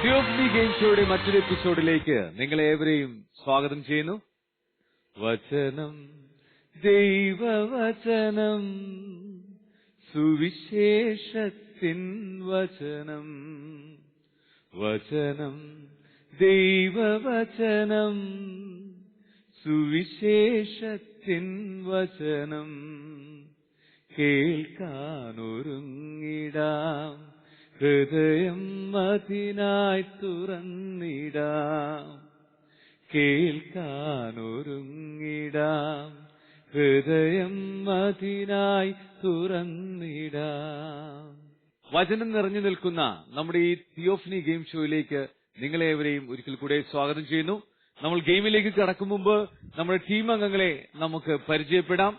Theophany game ഷോയുടെ മറ്റൊരു എപ്പിസോഡിലേക്ക് നിങ്ങളെ ഏവരെയും സ്വാഗതം ചെയ്യുന്നു. വചനം ദൈവവചനം സുവിശേഷത്തിൻ വചനം, വചനം ദൈവവചനം സുവിശേഷത്തിൻ വചനം. കേൾക്കാനൊരുങ്ങിടാം, ഹൃദയം അതിനായി തുറന്നിടാം. കേൾക്കാനൊരുങ്ങിടാം, ഹൃദയം അതിനായി തുറന്നിടാം. വചനം നിറഞ്ഞു നിൽക്കുന്ന നമ്മുടെ ഈ തിയോഫനി ഗെയിം ഷോയിലേക്ക് നിങ്ങളേവരെയും ഒരിക്കൽ കൂടെ സ്വാഗതം ചെയ്യുന്നു. നമ്മൾ ഗെയിമിലേക്ക് കടക്കും മുമ്പ് നമ്മുടെ ടീം അംഗങ്ങളെ നമുക്ക് പരിചയപ്പെടാം.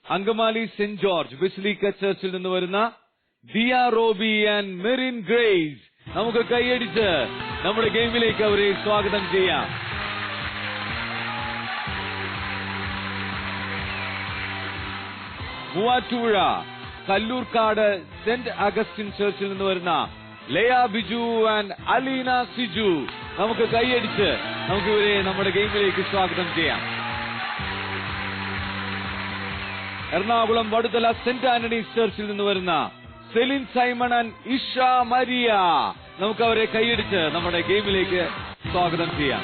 അങ്കമാലി സെന്റ് ജോർജ് ബസിലിക്ക ചർച്ചിൽ നിന്ന് വരുന്ന Diya Roby and Merin Grace. നമുക്ക് കൈയടിച്ച് നമ്മുടെ ഗെയിമിലേക്ക് അവരെ സ്വാഗതം ചെയ്യാം. മൂവാറ്റുപുഴ കല്ലൂർക്കാട് സെന്റ് അഗസ്റ്റിൻ ചർച്ചിൽ നിന്ന് വരുന്ന ലയ ബിജു ആൻഡ് അലീന സിജു. നമുക്ക് കൈയടിച്ച് നമുക്ക് ഇവരെ നമ്മുടെ ഗെയിമിലേക്ക് സ്വാഗതം ചെയ്യാം. എറണാകുളം വടുതല സെന്റ് ആന്റണീസ് ചർച്ചിൽ നിന്ന് വരുന്ന Celine Simon and Isha Maria. നമുക്ക് അവരെ കൈയടിച്ച് നമ്മുടെ ഗെയിമിലേക്ക് സ്വാഗതം ചെയ്യാം.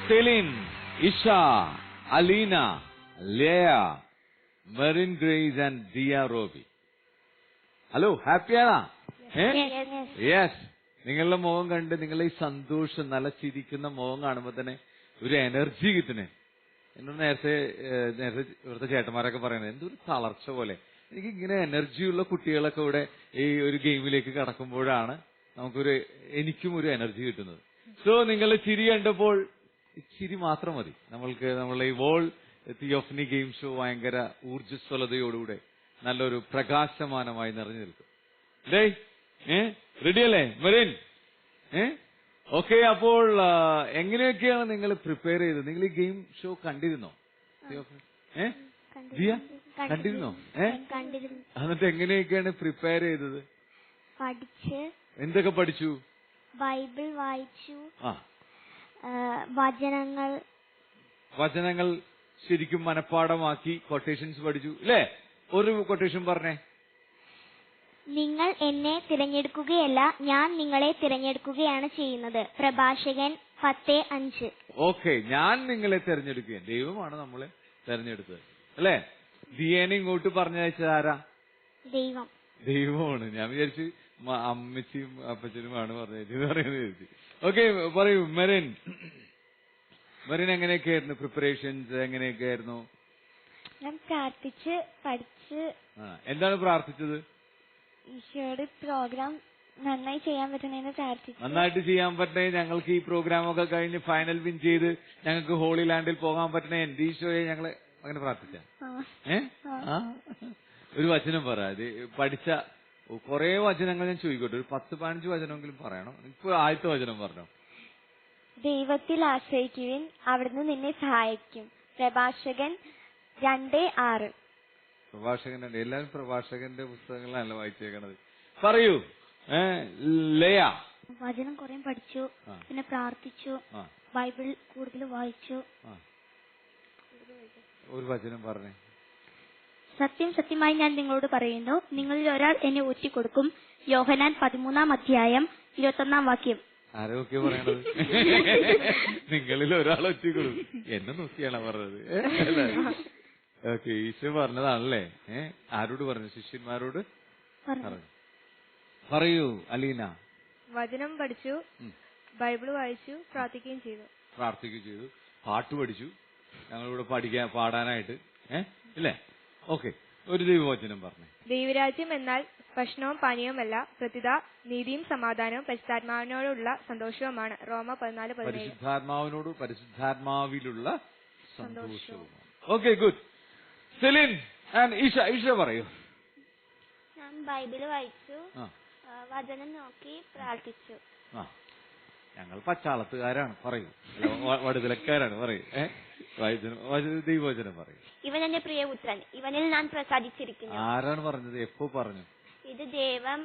Celine, Isha, Aleena, Laya, Merin Grace and Diya Robbie. Hello, ഹാപ്പിയാണോ? Yes. നിങ്ങളുടെ മുഖം കണ്ട് നിങ്ങളെ ഈ സന്തോഷം, നല്ല ചിരിക്കുന്ന മുഖം കാണുമ്പോൾ തന്നെ ഒരു എനർജി കിട്ടുന്നേ. എന്നോട് നേരത്തെ ഇവിടുത്തെ ചേട്ടന്മാരൊക്കെ പറയുന്നത് എന്തൊരു തളർച്ച പോലെ. എനിക്ക് ഇങ്ങനെ എനർജിയുള്ള കുട്ടികളൊക്കെ ഇവിടെ ഈ ഒരു ഗെയിമിലേക്ക് കടക്കുമ്പോഴാണ് എനിക്കും ഒരു എനർജി കിട്ടുന്നത്. സോ നിങ്ങളുടെ ചിരി കണ്ടപ്പോൾ ചിരി മാത്രം മതി. നമ്മളെ ഈ വേൾഡ് തിയോഫനി ഗെയിം ഷോ ഭയങ്കര ഊർജ്ജസ്വലതയോടുകൂടെ നല്ലൊരു പ്രകാശമാനമായി നിറഞ്ഞു നിൽക്കും. റെഡിയല്ലേ മെറിൻ? ഓക്കെ. അപ്പോൾ എങ്ങനെയൊക്കെയാണ് നിങ്ങൾ പ്രിപ്പയർ ചെയ്തത്? നിങ്ങൾ ഈ ഗെയിം ഷോ കണ്ടിരുന്നോ? കണ്ടിരുന്നോ? എന്നിട്ട് എങ്ങനെയൊക്കെയാണ് പ്രിപ്പയർ ചെയ്തത്? എന്തൊക്കെ പഠിച്ചു? ബൈബിൾ വായിച്ചു, വചനങ്ങൾ ശരിക്കും മനഃപ്പാഠമാക്കി, കൊട്ടേഷൻസ് പഠിച്ചു അല്ലേ? ഒരു കൊട്ടേഷൻ പറഞ്ഞേ. നിങ്ങൾ എന്നെ തിരഞ്ഞെടുക്കുകയല്ല, ഞാൻ നിങ്ങളെ തിരഞ്ഞെടുക്കുകയാണ് ചെയ്യുന്നത്. പ്രഭാഷകൻ 10:5. ഓക്കെ, ഞാൻ നിങ്ങളെ തിരഞ്ഞെടുക്കുകയാണ്. ദൈവമാണ് നമ്മളെ തിരഞ്ഞെടുത്തത് അല്ലേ? ദിയേനെ ഇങ്ങോട്ട് പറഞ്ഞയച്ചത് ആരാ? ദൈവമാണ്. ഞാൻ വിചാരിച്ചു അമ്മച്ചിയും അപ്പച്ചനുമാണ് പറഞ്ഞത് വിചാരിച്ചു. ഓക്കെ, പറയൂ മെറിൻ. മെറിൻ എങ്ങനെയൊക്കെയായിരുന്നു പ്രിപ്പറേഷൻസ്? എങ്ങനെയൊക്കെയായിരുന്നു? ഞാൻ പ്രാർത്ഥിച്ച് പഠിച്ച്. എന്താണ് പ്രാർത്ഥിച്ചത്? ഈശോയുടെ പ്രോഗ്രാം നന്നായി ചെയ്യാൻ പറ്റണേന്ന് പ്രാർത്ഥിച്ചു. നന്നായിട്ട് ചെയ്യാൻ പറ്റണേ, ഞങ്ങൾക്ക് ഈ പ്രോഗ്രാം ഒക്കെ കഴിഞ്ഞ് ഫൈനൽ വിൻ ചെയ്ത് ഞങ്ങൾക്ക് ഹോളി ലാൻഡിൽ പോകാൻ പറ്റണേ എന്റെ ഈശോയെ ഞങ്ങള് അങ്ങനെ പ്രാർത്ഥിച്ച. ഒരു വചനം പറ. പഠിച്ച കുറെ വചനങ്ങൾ ഞാൻ ചോദിക്കട്ടെ. ഒരു 10-15 വചനമെങ്കിലും പറയണം. ഇപ്പൊ ആദ്യത്തെ വചനം പറഞ്ഞോ. ദൈവത്തിൽ ആശ്രയിക്കുവിൻ, അവിടുന്ന് നിന്നെ സഹായിക്കും. പ്രഭാഷകൻ 2:6. പ്രഭാഷകന്റെ എല്ലാവരും പ്രഭാഷകന്റെ പുസ്തകങ്ങളല്ല വായിച്ചേക്കണത്. പറയൂ ലയ. വചനം കുറെ പഠിച്ചു, പിന്നെ പ്രാർത്ഥിച്ചു, ബൈബിൾ കൂടുതൽ വായിച്ചു. ഒരു വചനം പറഞ്ഞേ. സത്യം സത്യമായി ഞാൻ നിങ്ങളോട് പറയുന്നു, നിങ്ങളിൽ ഒരാൾ എന്നെ ഊറ്റിക്കൊടുക്കും. യോഹന്നാൻ 13:21. ആരൊക്കെ പറയണത്? നിങ്ങളിൽ ഒരാൾ ഒറ്റിക്കൊടുക്കും. എന്നെ നോക്കിയാണ് പറഞ്ഞത്. ഓക്കെ, ഈശോ പറഞ്ഞതാണല്ലേ? ആരോട് പറഞ്ഞു? ശിഷ്യന്മാരോട് പറഞ്ഞു. പറയൂ അലീന. വചനം പഠിച്ചു, ബൈബിൾ വായിച്ചു, പ്രാർത്ഥിക്കുകയും ചെയ്തു. പാട്ട് പഠിച്ചു, ഞങ്ങളിവിടെ പാടാനായിട്ട് ഇല്ലേ? ഓക്കെ, ഒരു ദൈവവചനം പറഞ്ഞേ. ദൈവരാജ്യം എന്നാൽ ഭക്ഷണവും പാനീയവുമല്ല, പ്രത്യുത നീതിയും സമാധാനവും പരിശുദ്ധാത്മാവിനോടുള്ള സന്തോഷവുമാണ്. റോമ 14:17. പരിശുദ്ധാത്മാവിലുള്ള സന്തോഷവും. Okay, good. Celine and Isha പറയൂ. ഞാൻ ബൈബിൾ വായിച്ചു, വചനം നോക്കി പ്രാർത്ഥിച്ചു. ഞങ്ങൾ പച്ചാളത്തുകാരാണ്. പറയൂ. വടുതലക്കാരാണ്. പറയൂ. ദൈവവചനം പറയും. ഇവൻ എന്റെ പ്രിയപുത്രൻ, ഇവനിൽ ഞാൻ പ്രസാദിച്ചിരിക്കുന്നു. ആരാണ് പറഞ്ഞത്? എപ്പോ പറഞ്ഞു? ഇത് ദൈവം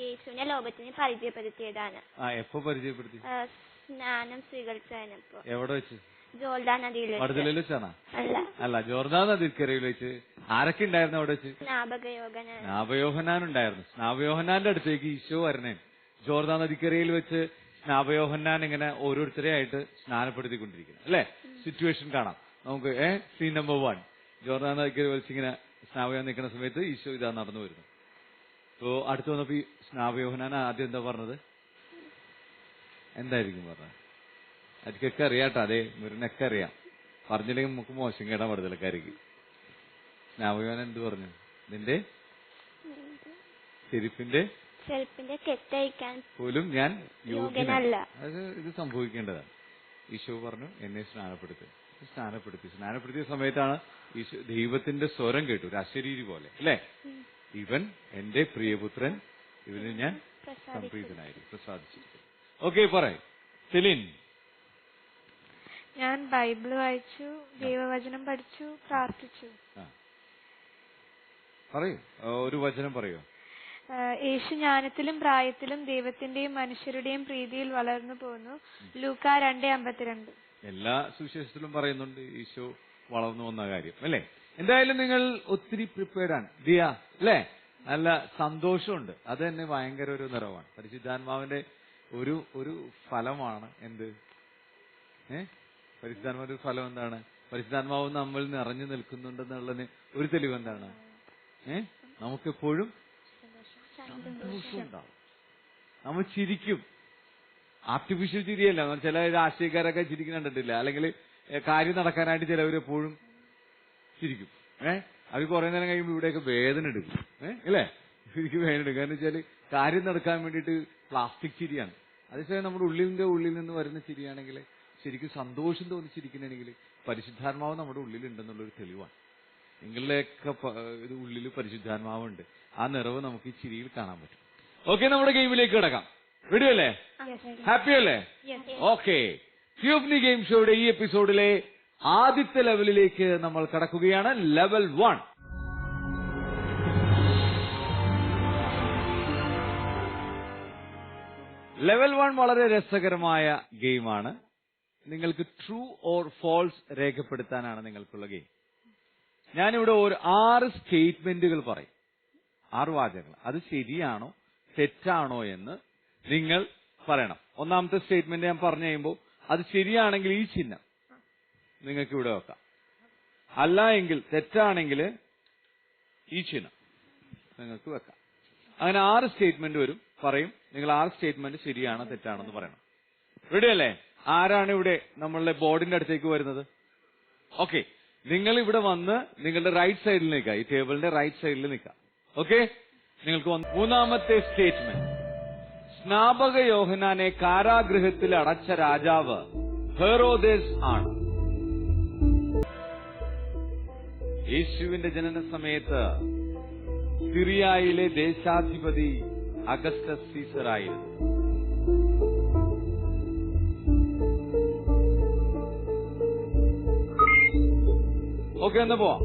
യേശുവിനെ ലോകത്തിന് പരിചയപ്പെടുത്തിയതാണ്. എപ്പോ പരിചയപ്പെടുത്തി? സ്നാനം സ്വീകരിച്ചതിനപ്പോ. എവിടെ വെച്ച്? ജോർദാൻ നദിയിൽ വെച്ചാണോ? അല്ല, ജോർദാൻ നദിക്കരയിൽ വെച്ച്. ആരൊക്കെ ഉണ്ടായിരുന്നു അവിടെ വെച്ച്? സ്നാപകയോഹന്നാൻ ഉണ്ടായിരുന്നു. സ്നാപകയോഹന്നാന്റെ അടുത്തേക്ക് ഈശോ വരണേ. ജോർദാൻ നദിക്കരയിൽ വെച്ച് സ്നാപകയോഹന്നാൻ ഇങ്ങനെ ഓരോരുത്തരെ ആയിട്ട് സ്നാനപ്പെടുത്തിക്കൊണ്ടിരിക്കുന്നു അല്ലെ? സിറ്റുവേഷൻ കാണാം നമുക്ക്. സീൻ നമ്പർ 1, ജോർദാൻ നദിക്കരയിൽ വെച്ച് ഇങ്ങനെ സ്നാപകയോഹന്നാൻ നിൽക്കുന്ന സമയത്ത് ഈശോ ഇതാ നടന്നു വരുന്നു. അപ്പോ അടുത്ത് വന്നപ്പോ ഈ സ്നാപകയോഹന്നാൻ ആദ്യം എന്താ പറഞ്ഞത്? എന്തായിരിക്കും പറഞ്ഞത്? അതൊക്കെ അറിയാട്ടോ. അതെ, മുരുനൊക്കെ അറിയാം. പറഞ്ഞില്ലെങ്കിൽ നമുക്ക് മോശം കേടാൻ പടുതലക്കാർക്ക്. സ്നാപകയോഹന്നാൻ എന്ത് പറഞ്ഞു? നിന്റെ ചെരുപ്പിന്റെ കെട്ടഴിക്കാൻ പോലും ഞാൻ യോഗ്യനല്ല. അത് ഇത് സംഭവിക്കേണ്ടതാണ്. ഈശോ പറഞ്ഞു എന്നെ സ്നാനപ്പെടുത്തിയ സമയത്താണ് ഈശോ ദൈവത്തിന്റെ സ്വരം കേട്ടു, ഒരു അശരീരി പോലെ അല്ലെ? ഇവൻ എന്റെ പ്രിയപുത്രൻ, ഇവന് ഞാൻ സംപ്രീതനായിരിക്കും, പ്രസാദിച്ചിരിക്കുന്നു. ഓക്കെ, പറയ് സെലിൻ. ഞാൻ ബൈബിൾ വായിച്ചു, ദൈവവചനം പഠിച്ചു, പ്രാർത്ഥിച്ചു. പറയൂ, ഒരു വചനം പറയോ? യേശു ജ്ഞാനത്തിലും പ്രായത്തിലും ദൈവത്തിന്റെയും മനുഷ്യരുടെയും പ്രീതിയിൽ വളർന്നു പോന്നു. ലൂക്ക 2:52. എല്ലാ സുവിശേഷത്തിലും പറയുന്നുണ്ട് ഈശോ വളർന്നു വന്ന കാര്യം അല്ലെ? എന്തായാലും നിങ്ങൾ ഒത്തിരി പ്രിപ്പയർഡ് ആണ് ദിയ അല്ലെ? നല്ല സന്തോഷമുണ്ട്. അത് തന്നെ ഭയങ്കര ഒരു നിറവാണ്. പരിശുദ്ധാത്മാവിന്റെ ഒരു ഫലമാണ് എന്ത്? പരിശുദ്ധാത്മാവിന്റെ ഫലം എന്താണ്? പരിശുദ്ധാത്മാവ് നമ്മൾ നിറഞ്ഞു നിൽക്കുന്നുണ്ടെന്നുള്ളതിന് ഒരു തെളിവ് എന്താണ്? നമുക്കെപ്പോഴും സന്തോഷം ഉണ്ടാവും. നമ്മൾ ചിരിക്കും. ആർട്ടിഫിഷ്യൽ ചിരിയല്ല. ചില രാഷ്ട്രീയക്കാരൊക്കെ ചിരിക്കുന്ന കണ്ടിട്ടില്ല? അല്ലെങ്കിൽ കാര്യം നടക്കാനായിട്ട് ചിലവരെപ്പോഴും ചിരിക്കും. അവർ കുറെ നേരം കഴിയുമ്പോൾ ഇവിടെയൊക്കെ വേദന എടുക്കും അല്ലേ? ശരിക്കും വേദന എടുക്കും. കാരണം വെച്ചാല് കാര്യം നടക്കാൻ വേണ്ടിയിട്ട് പ്ലാസ്റ്റിക് ചിരിയാണ്. അതേസമയം നമ്മുടെ ഉള്ളിൽ നിന്ന് വരുന്ന ചിരിയാണെങ്കിൽ, ശരിക്കും സന്തോഷം തോന്നിച്ചിരിക്കുന്നെങ്കിൽ പരിശുദ്ധാത്മാവ് നമ്മുടെ ഉള്ളിലുണ്ടെന്നുള്ളൊരു തെളിവാണ്. നിങ്ങളുടെയൊക്കെ ഉള്ളിൽ പരിശുദ്ധാത്മാവുണ്ട്. ആ നിറവ് നമുക്ക് ഈ ചിരിയിൽ കാണാൻ പറ്റും. ഓക്കെ, നമ്മുടെ ഗെയിമിലേക്ക് കിടക്കാം. റെഡി അല്ലേ? ഹാപ്പി അല്ലേ? ഓക്കെ, ക്യൂബ്നി ഗെയിം ഷോയുടെ ഈ എപ്പിസോഡിലെ ആദ്യത്തെ ലെവലിലേക്ക് നമ്മൾ കടക്കുകയാണ്. ലെവൽ 1. ലെവൽ 1 വളരെ രസകരമായ ഗെയിമാണ്. നിങ്ങൾക്ക് ട്രൂ ഓർ ഫോൾസ് രേഖപ്പെടുത്താനാണ് നിങ്ങൾക്കുള്ള ഗെയിം. ഞാനിവിടെ ഒരു 6 സ്റ്റേറ്റ്മെന്റുകൾ പറയും, 6 വാചകങ്ങൾ. അത് ശരിയാണോ തെറ്റാണോ എന്ന് നിങ്ങൾ പറയണം. ഒന്നാമത്തെ സ്റ്റേറ്റ്മെന്റ് ഞാൻ പറഞ്ഞു കഴിയുമ്പോൾ അത് ശരിയാണെങ്കിൽ ഈ ചിഹ്നം നിങ്ങൾക്ക് ഇവിടെ വെക്കാം. അല്ല എങ്കിൽ, തെറ്റാണെങ്കിൽ ഈ ചിഹ്നം നിങ്ങൾക്ക് വെക്കാം. അങ്ങനെ 6 സ്റ്റേറ്റ്മെന്റ് വരും, പറയും. നിങ്ങൾ 6 സ്റ്റേറ്റ്മെന്റ് ശരിയാണോ തെറ്റാണോ എന്ന് പറയണം. റെഡി അല്ലേ? ആരാണ് ഇവിടെ നമ്മളുടെ ബോർഡിന്റെ അടുത്തേക്ക് വരുന്നത്? ഓക്കെ, നിങ്ങൾ ഇവിടെ വന്ന് നിങ്ങളുടെ റൈറ്റ് സൈഡിൽ നിൽക്കുക. ഈ ടേബിളിന്റെ റൈറ്റ് സൈഡിൽ നിൽക്കുക. ഓക്കെ, നിങ്ങൾക്ക് മൂന്നാമത്തെ സ്റ്റേറ്റ്മെന്റ്. സ്നാപക യോഹന്നാനെ കാരാഗൃഹത്തിൽ അടച്ച രാജാവ് ഹെറോദേസ് ആണ്. യേശുവിന്റെ ജനന സമയത്ത് സിറിയയിലെ ദേശാധിപതി അഗസ്റ്റസ് സീസർ ആയിരുന്നു. ഓക്കെ, എന്നാ പോവാം.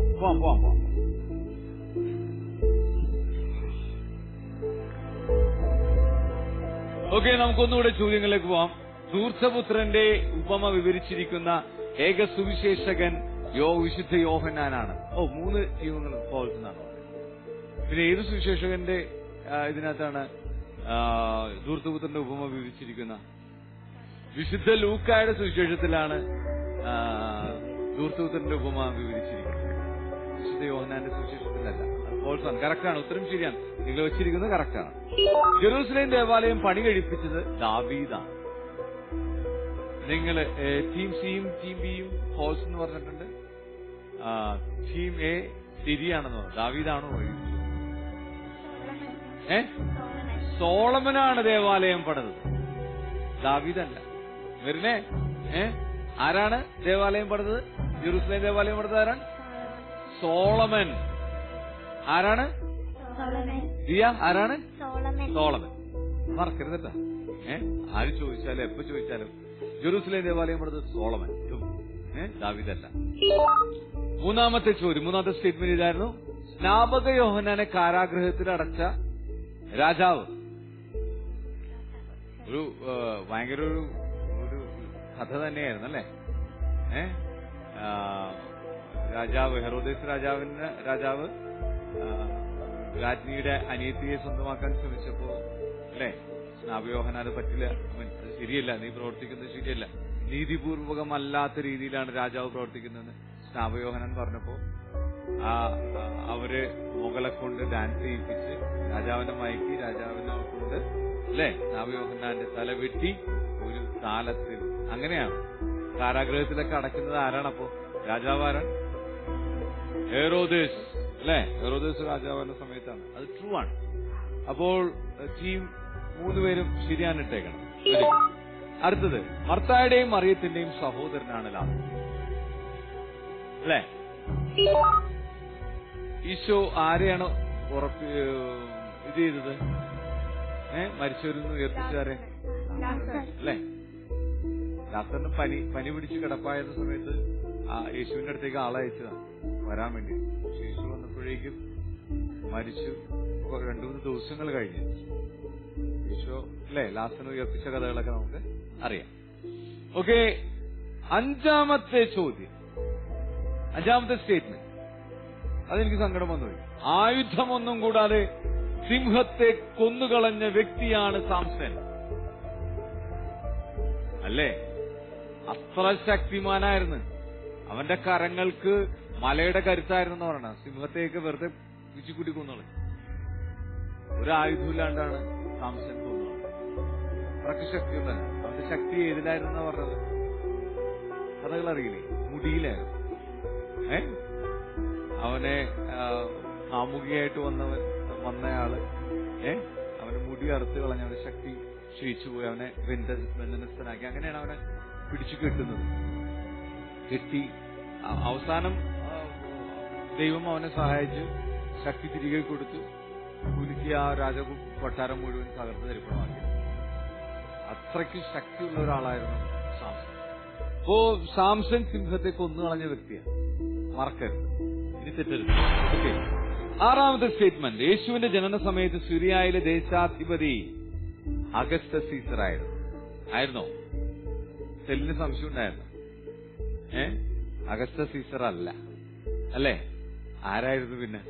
ഓക്കെ, നമുക്കൊന്നുകൂടെ ചോദ്യങ്ങളിലേക്ക് പോവാം. ധൂർത്തപുത്രന്റെ ഉപമ വിവരിച്ചിരിക്കുന്ന ഏക സുവിശേഷകൻ വിശുദ്ധ യോഹന്നാനാണ്. 3 ജീവങ്ങൾ ഫോൾസ് എന്നാണ്. പിന്നെ ഏത് സുവിശേഷകന്റെ ഇതിനകത്താണ് ധൂർത്തപുത്രന്റെ ഉപമ വിവരിച്ചിരിക്കുന്ന? വിശുദ്ധ ലൂക്കായുടെ സുവിശേഷത്തിലാണ് ധൂർത്തപുത്രന്റെ ഉപമ വിവരിച്ചിരിക്കുന്നത്. വിശുദ്ധ യോഹന്നാന്റെ സുവിശേഷത്തിലല്ല. ഫോൾസ് ആണ്. കറക്റ്റാണ്, ഉത്തരം ശരിയാണ്. നിങ്ങൾ വെച്ചിരിക്കുന്നത് കറക്റ്റാണ്. ജെറൂസലേം ദേവാലയം പണി കഴിപ്പിച്ചത് ദാവീദാണ്. നിങ്ങൾ ടീം സിയും ടീം ബിയും ഫോൾസ് എന്ന് പറഞ്ഞിട്ടുണ്ട്. ടീം എ ശരിയാണെന്ന് പറഞ്ഞു. ദാവീദാണോ? സോളമനാണ് ദേവാലയം പണിതത്, ദാവീദല്ല. വരുന്നേ ആരാണ് ദേവാലയം പണിതത്? ജെറൂസലേം ദേവാലയം പണിതത് ആരാണ്? സോളമൻ. ആരാണ്? ദിയ, ആരാണ്? സോളമൻ. മറക്കരുതട്ടാ. ആര് ചോദിച്ചാലും എപ്പോ ചോദിച്ചാലും ജെറൂസലേം ദേവാലയം പണിതത് സോളമൻ. ദാവീദല്ല. മൂന്നാമത്തെ ചോദ്യം, മൂന്നാമത്തെ സ്റ്റേറ്റ്മെന്റ് ഇതായിരുന്നു: സ്നാപക യോഹന്നാനെ കാരാഗ്രഹത്തിൽ അടച്ച രാജാവ്. ഒരു ഭയങ്കര ഒരു കഥ തന്നെയായിരുന്നു അല്ലേ? രാജാവ് ഹെറോദേസ് രാജാവ് രാജ്ഞിയുടെ അനിയത്തിയെ സ്വന്തമാക്കാൻ ശ്രമിച്ചപ്പോ അല്ലേ, സ്നാപകയോഹന്നാൻ അത് പറ്റില്ല, അത് ശരിയല്ല, നീ പ്രവർത്തിക്കുന്നത് ശരിയല്ല, നീതിപൂർവകമല്ലാത്ത രീതിയിലാണ് രാജാവ് പ്രവർത്തിക്കുന്നതെന്ന് സ്നാപകയോഹന്നാൻ പറഞ്ഞപ്പോ അവര് മുകളെ കൊണ്ട് ഡാൻസ് ചെയ്യിപ്പിച്ച് രാജാവിനെ മയക്കി രാജാവിനെ കൊണ്ട് അല്ലേ സ്നാപകയോഹന്നാന്റെ തല വെട്ടി ഒരു താലത്തിൽ. അങ്ങനെയാണ് കാരാഗ്രഹത്തിലൊക്കെ അടയ്ക്കുന്നത്. ആരാണപ്പോ രാജാവ്? ആരാണ്? ഹെറോദേസ് അല്ലേ? ഹെറോദേസ് രാജാവിന്റെ സമയത്താണ്. അത് ട്രൂ ആണ്. അപ്പോൾ ടീം 3 പേരും ശരിയാണ് ഇട്ടേക്കണം. അടുത്തത്, മർത്തായുടെയും മറിയത്തിന്റെയും സഹോദരനാണ് ലാസർ അല്ലേ? ഈശോ ആരെയാണ് ഇത് ചെയ്തത്? മരിച്ചവരിൽ നിന്ന് ഉയർപ്പിച്ചാരെ അല്ലേ? ലാസറിന് പനി പിടിച്ച് കിടപ്പായ സമയത്ത് യേശുവിന്റെ അടുത്തേക്ക് ആളെ അയച്ചതാണ് വരാൻ വേണ്ടി. യേശു വന്നപ്പോഴേക്കും മരിച്ചു. 2-3 ദിവസങ്ങൾ കഴിഞ്ഞു യേശു അല്ലേ ലാസറിനെ ഉയർപ്പിച്ച കഥകളൊക്കെ നമുക്ക് അറിയാം. ഓക്കെ, അഞ്ചാമത്തെ ചോദ്യം, അഞ്ചാമത്തെ സ്റ്റേറ്റ്മെന്റ്, അതെനിക്ക് സങ്കടം വന്നു. ആയുധമൊന്നും കൂടാതെ സിംഹത്തെ കൊന്നുകളഞ്ഞ വ്യക്തിയാണ് സാംസൺ അല്ലേ? അത്ര ശക്തിമാനായിരുന്നു. അവന്റെ കരങ്ങൾക്ക് മലയുടെ കരുത്തായിരുന്നു പറയണ. സിംഹത്തേക്ക് വെറുതെ പിച്ചിക്കുട്ടി കൊന്നുകളെ. ഒരു ആയുധമില്ലാണ്ടാണ് സാംസൺ കൊന്നത്. അത്രക്ക് ശക്തിയുള്ളതാണ്. അവന്റെ ശക്തി ഏതിലായിരുന്നു പറഞ്ഞത്? കഥകൾ അറിയില്ലേ? മുടിയിലായിരുന്നു. അവനെ കാമുകിയായിട്ട് വന്നയാള് അവന്റെ മുടി അറുത്ത് കളഞ്ഞ അവന്റെ ശക്തി ക്ഷയിച്ചുപോയി. അവനെ ബന്ധനസ്ഥനാക്കി. അങ്ങനെയാണ് അവനെ പിടിച്ചു കെട്ടുന്നത്. കെട്ടി അവസാനം ദൈവം അവനെ സഹായിച്ച് ശക്തി തിരികെ കൊടുത്തു. കുലുക്കി ആ കൊട്ടാരം മുഴുവൻ തകർത്ത് തരിപ്പണമാക്കി. അത്രയ്ക്ക് ശക്തിയുള്ള ഒരാളായിരുന്നു സാംസൺ. അപ്പോ സാംസൺ സിംഹത്തെ കൊന്നുകളഞ്ഞ വ്യക്തിയാണ്, മറക്കരുത്, ഇനി തെറ്റരുത്. ഓക്കെ, ആറാമത്തെ സ്റ്റേറ്റ്മെന്റ്, യേശുവിന്റെ ജനന സമയത്ത് സിറിയയിലെ ദേശാധിപതി അഗസ്റ്റസ് സീസർ ആയിരുന്നോ? സെല്ലിന് സംശയം ഉണ്ടായിരുന്നു. അഗസ്റ്റസ് സീസർ അല്ല അല്ലേ? ആരായിരുന്നു പിന്നെ?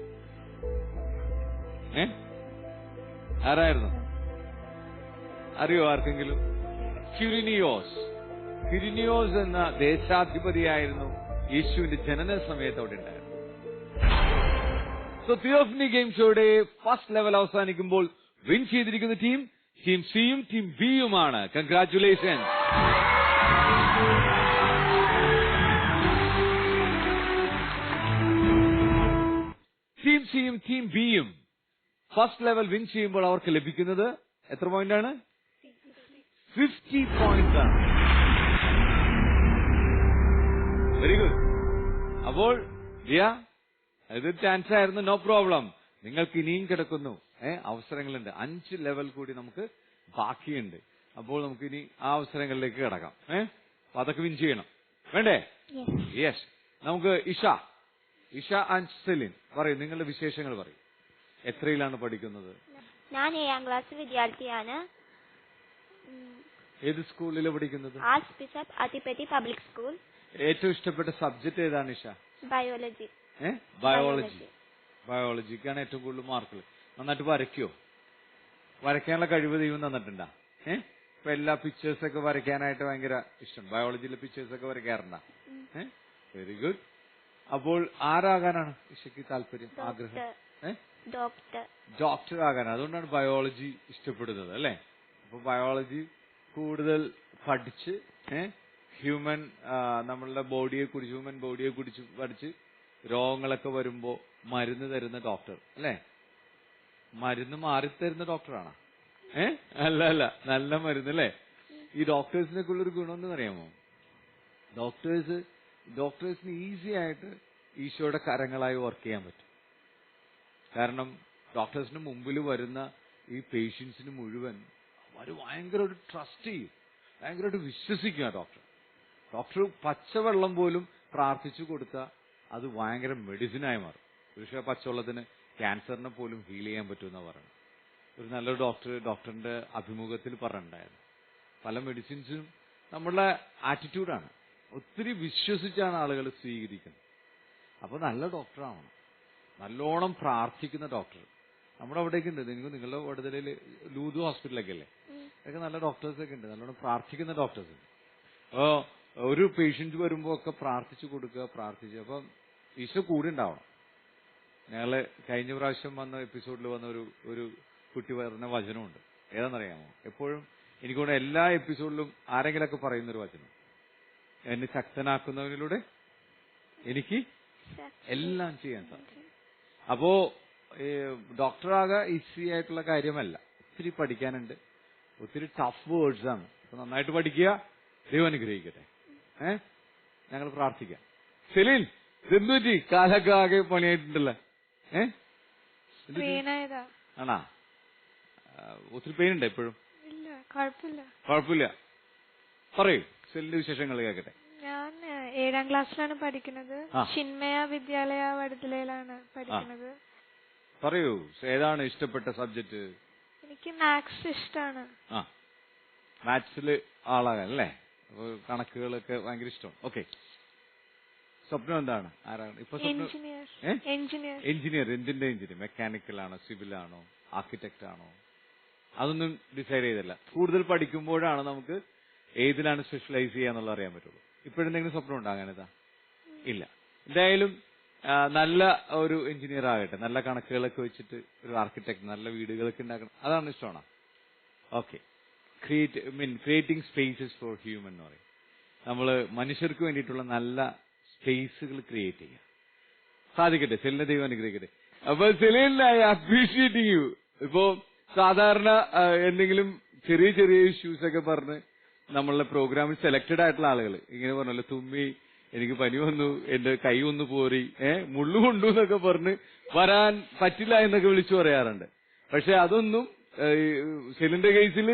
ആരായിരുന്നു? അറിയോ ആർക്കെങ്കിലും? ക്വിരിനിയോസ് എന്ന ദേശാധിപതിയായിരുന്നു യേശുവിന്റെ ജനന സമയത്ത് അവിടെ ഉണ്ടായിരുന്നു. സോ തിയോഫനി ഗെയിം ഷോയുടെ ഫസ്റ്റ് ലെവൽ അവസാനിക്കുമ്പോൾ വിൻ ചെയ്തിരിക്കുന്ന ടീം സിയും ടീം ബിയുമാണ്. കൺഗ്രാറ്റുലേഷൻ. ടീം സിയും ടീം ബിയും ഫസ്റ്റ് ലെവൽ വിൻ ചെയ്യുമ്പോൾ അവർക്ക് ലഭിക്കുന്നത് എത്ര പോയിന്റാണ്? 50 പോയിന്റ്സ് ആണ്. Very good. അപ്പോൾ ഇത് ചാൻസ് ആയിരുന്നു, നോ പ്രോബ്ലം. നിങ്ങൾക്ക് ഇനിയും കിടക്കുന്നു, അവസരങ്ങളുണ്ട്. 5 ലെവൽ കൂടി നമുക്ക് ബാക്കിയുണ്ട്. അപ്പോൾ നമുക്ക് ഇനി ആ അവസരങ്ങളിലേക്ക് കിടക്കാം. അപ്പൊ അതൊക്കെ വിൻ ചെയ്യണം, വേണ്ടേ? യെസ്. നമുക്ക് ഇഷ ആൻഡ് സെലിൻ പറയൂ, നിങ്ങളുടെ വിശേഷങ്ങൾ പറയും. എത്രയിലാണ് പഠിക്കുന്നത്? ഞാൻ 7ാം ക്ലാസ് വിദ്യാർത്ഥിയാണ്. ഏത് സ്കൂളിലാണ് പഠിക്കുന്നത്? Archbishop Athippatti public school. ഏറ്റവും ഇഷ്ടപ്പെട്ട സബ്ജക്ട് ഏതാണ് ഇഷ? ബയോളജി. ബയോളജിക്കാണ് ഏറ്റവും കൂടുതൽ മാർക്കുകൾ. നന്നായിട്ട് വരയ്ക്കോ? വരയ്ക്കാനുള്ള കഴിവ് ദൈവം തന്നിട്ടുണ്ടാ? ഇപ്പൊ എല്ലാ പിക്ചേഴ്സ് ഒക്കെ വരയ്ക്കാനായിട്ട് ഭയങ്കര ഇഷ്ടം. ബയോളജിയിലെ പിക്ചേഴ്സ് ഒക്കെ വരയ്ക്കാറുണ്ടാ? Very good. അപ്പോൾ ആരാകാനാണ് ഇഷയ്ക്ക് താല്പര്യം, ആഗ്രഹം? ഡോക്ടർ ആകാനാണ്. അതുകൊണ്ടാണ് ബയോളജി ഇഷ്ടപ്പെടുന്നത് അല്ലേ? അപ്പൊ ബയോളജി കൂടുതൽ പഠിച്ച് നമ്മളുടെ ഹ്യൂമൻ ബോഡിയെ കുറിച്ച് പഠിച്ച് രോഗങ്ങളൊക്കെ വരുമ്പോ മരുന്ന് തരുന്ന ഡോക്ടർ അല്ലേ? മരുന്ന് മാറിത്തരുന്ന ഡോക്ടറാണ്? അല്ല, നല്ല മരുന്ന് അല്ലേ? ഈ ഡോക്ടേഴ്സിനൊക്കെ ഉള്ളൊരു ഗുണം എന്താണെന്ന് അറിയാമോ? ഡോക്ടേഴ്സിന് ഈസി ആയിട്ട് ഈശോയുടെ കരങ്ങളായി വർക്ക് ചെയ്യാൻ പറ്റും. കാരണം ഡോക്ടേഴ്സിന് മുമ്പിൽ വരുന്ന ഈ പേഷ്യൻസിന് മുഴുവൻ അവർ ഭയങ്കരമായിട്ട് ട്രസ്റ്റ് ചെയ്യും, ഭയങ്കരമായിട്ട് വിശ്വസിക്കും ആ ഡോക്ടർ. ഡോക്ടർ പച്ചവെള്ളം പോലും പ്രാർത്ഥിച്ചു കൊടുത്താൽ അത് ഭയങ്കര മെഡിസിനായി മാറും. പക്ഷേ പച്ചവെള്ളത്തിന് ക്യാൻസറിനെ പോലും ഹീൽ ചെയ്യാൻ പറ്റുമെന്നാണ് പറയുന്നത്. ഒരു നല്ലൊരു ഡോക്ടറിന്റെ അഭിമുഖത്തിൽ പറഞ്ഞിട്ടുണ്ടായിരുന്നു. പല മെഡിസിൻസും നമ്മളുടെ ആറ്റിറ്റ്യൂഡാണ്. ഒത്തിരി വിശ്വസിച്ചാണ് ആളുകൾ സ്വീകരിക്കുന്നത്. അപ്പൊ നല്ല ഡോക്ടറാവണം, നല്ലോണം പ്രാർത്ഥിക്കുന്ന ഡോക്ടർ. നമ്മുടെ അവിടേക്ക് ഉണ്ട്, നിങ്ങളുടെ വടുതലയിൽ ലൂതു ഹോസ്പിറ്റലൊക്കെ അല്ലേ, അതൊക്കെ നല്ല ഡോക്ടേഴ്സൊക്കെ ഉണ്ട്, നല്ലോണം പ്രാർത്ഥിക്കുന്ന ഡോക്ടേഴ്സ് ഉണ്ട്. അപ്പോ ഒരു പേഷ്യന്റ് വരുമ്പോ ഒക്കെ പ്രാർത്ഥിച്ചു കൊടുക്കുക, അപ്പം ഈശോ കൂടെ ഉണ്ടാവണം. ഞങ്ങള് കഴിഞ്ഞ പ്രാവശ്യം വന്ന എപ്പിസോഡിൽ വന്ന ഒരു കുട്ടി പറഞ്ഞ വചനമുണ്ട്. ഏതാണെന്നറിയാമോ? എപ്പോഴും എനിക്കൊണ്ട് എല്ലാ എപ്പിസോഡിലും ആരെങ്കിലൊക്കെ പറയുന്നൊരു വചനം, എന്നെ ശക്തനാക്കുന്നവനിലൂടെ എനിക്ക് എല്ലാം ചെയ്യാൻ സാധിക്കും. അപ്പോ ഡോക്ടറാകെ ഈസി ആയിട്ടുള്ള കാര്യമല്ല, ഒത്തിരി പഠിക്കാനുണ്ട്, ഒത്തിരി ടഫ് വേർഡ്സ് ആണ്. അപ്പൊ നന്നായിട്ട് പഠിക്കുക, ദൈവം അനുഗ്രഹിക്കട്ടെ. ഞങ്ങൾ പ്രാർത്ഥിക്കാം. സെലീൻ, എന്തുപറ്റി? കാലൊക്കെ ആകെ പണിയായിട്ടുണ്ടല്ലോ. ആണാ? ഒത്തിരി പെയിൻ ഉണ്ട് എപ്പോഴും? കുഴപ്പമില്ല. പറയൂ, സെലിന്റെ വിശേഷങ്ങൾ കേൾക്കട്ടെ. ഞാൻ 7ാം ക്ലാസ്സിലാണ് പഠിക്കുന്നത്. ചിന്മയ വിദ്യാലയ വടുതലയിലാണ് പഠിക്കുന്നത്. പറയൂ, ഏതാണ് ഇഷ്ടപ്പെട്ട സബ്ജക്ട്? എനിക്ക് മാത്സ് ഇഷ്ടമാണ്. മാത്സില് ആളാകാൻ അല്ലേ? കണക്കുകളൊക്കെ ഭയങ്കര ഇഷ്ടം. ഓക്കെ, സ്വപ്നം എന്താണ്? ആരാണ് ഇപ്പൊ? എഞ്ചിനീയർ. എന്തിന്റെ എഞ്ചിനീയർ? മെക്കാനിക്കൽ ആണോ, സിവിൽ ആണോ, ആർക്കിടെക്ട് ആണോ? അതൊന്നും ഡിസൈഡ് ചെയ്തില്ല. കൂടുതൽ പഠിക്കുമ്പോഴാണ് നമുക്ക് ഏതിലാണ് സ്പെഷ്യലൈസ് ചെയ്യാന്നുള്ള അറിയാൻ പറ്റുള്ളൂ. ഇപ്പോഴെന്തെങ്കിലും സ്വപ്നം ഉണ്ടാകാനിതാ? ഇല്ല. എന്തായാലും നല്ല ഒരു എഞ്ചിനീയർ ആകട്ടെ, നല്ല കണക്കുകളൊക്കെ വെച്ചിട്ട് ഒരു ആർക്കിടെക്ട്, നല്ല വീടുകളൊക്കെ ഉണ്ടാക്കണം, അതാണ് ഇഷ്ടമാണോ? Okay. Creating spaces for human എന്ന് പറയും. നമ്മള് മനുഷ്യർക്ക് വേണ്ടിയിട്ടുള്ള നല്ല സ്പേസുകൾ ക്രിയേറ്റ് ചെയ്യാം. സാധിക്കട്ടെ. സെലിനെ ദൈവം അനുഗ്രഹിക്കട്ടെ. അപ്പൊ സെലിൻ, ഐ അപ്രീഷിയേറ്റിംഗ് യു. ഇപ്പോ സാധാരണ എന്തെങ്കിലും ചെറിയ ചെറിയ ഇഷ്യൂസ് ഒക്കെ പറഞ്ഞ് നമ്മളുടെ പ്രോഗ്രാമിൽ സെലക്ടഡ് ആയിട്ടുള്ള ആളുകൾ ഇങ്ങനെ പറഞ്ഞല്ലോ, തുമ്മി, എനിക്ക് പനി വന്നു, എന്റെ കൈ ഒന്ന് പോറി, മുള്ളു കൊണ്ടു എന്നൊക്കെ പറഞ്ഞ് വരാൻ പറ്റില്ല എന്നൊക്കെ വിളിച്ചു പറയാറുണ്ട്. പക്ഷെ അതൊന്നും സെലിന്റെ കേസിൽ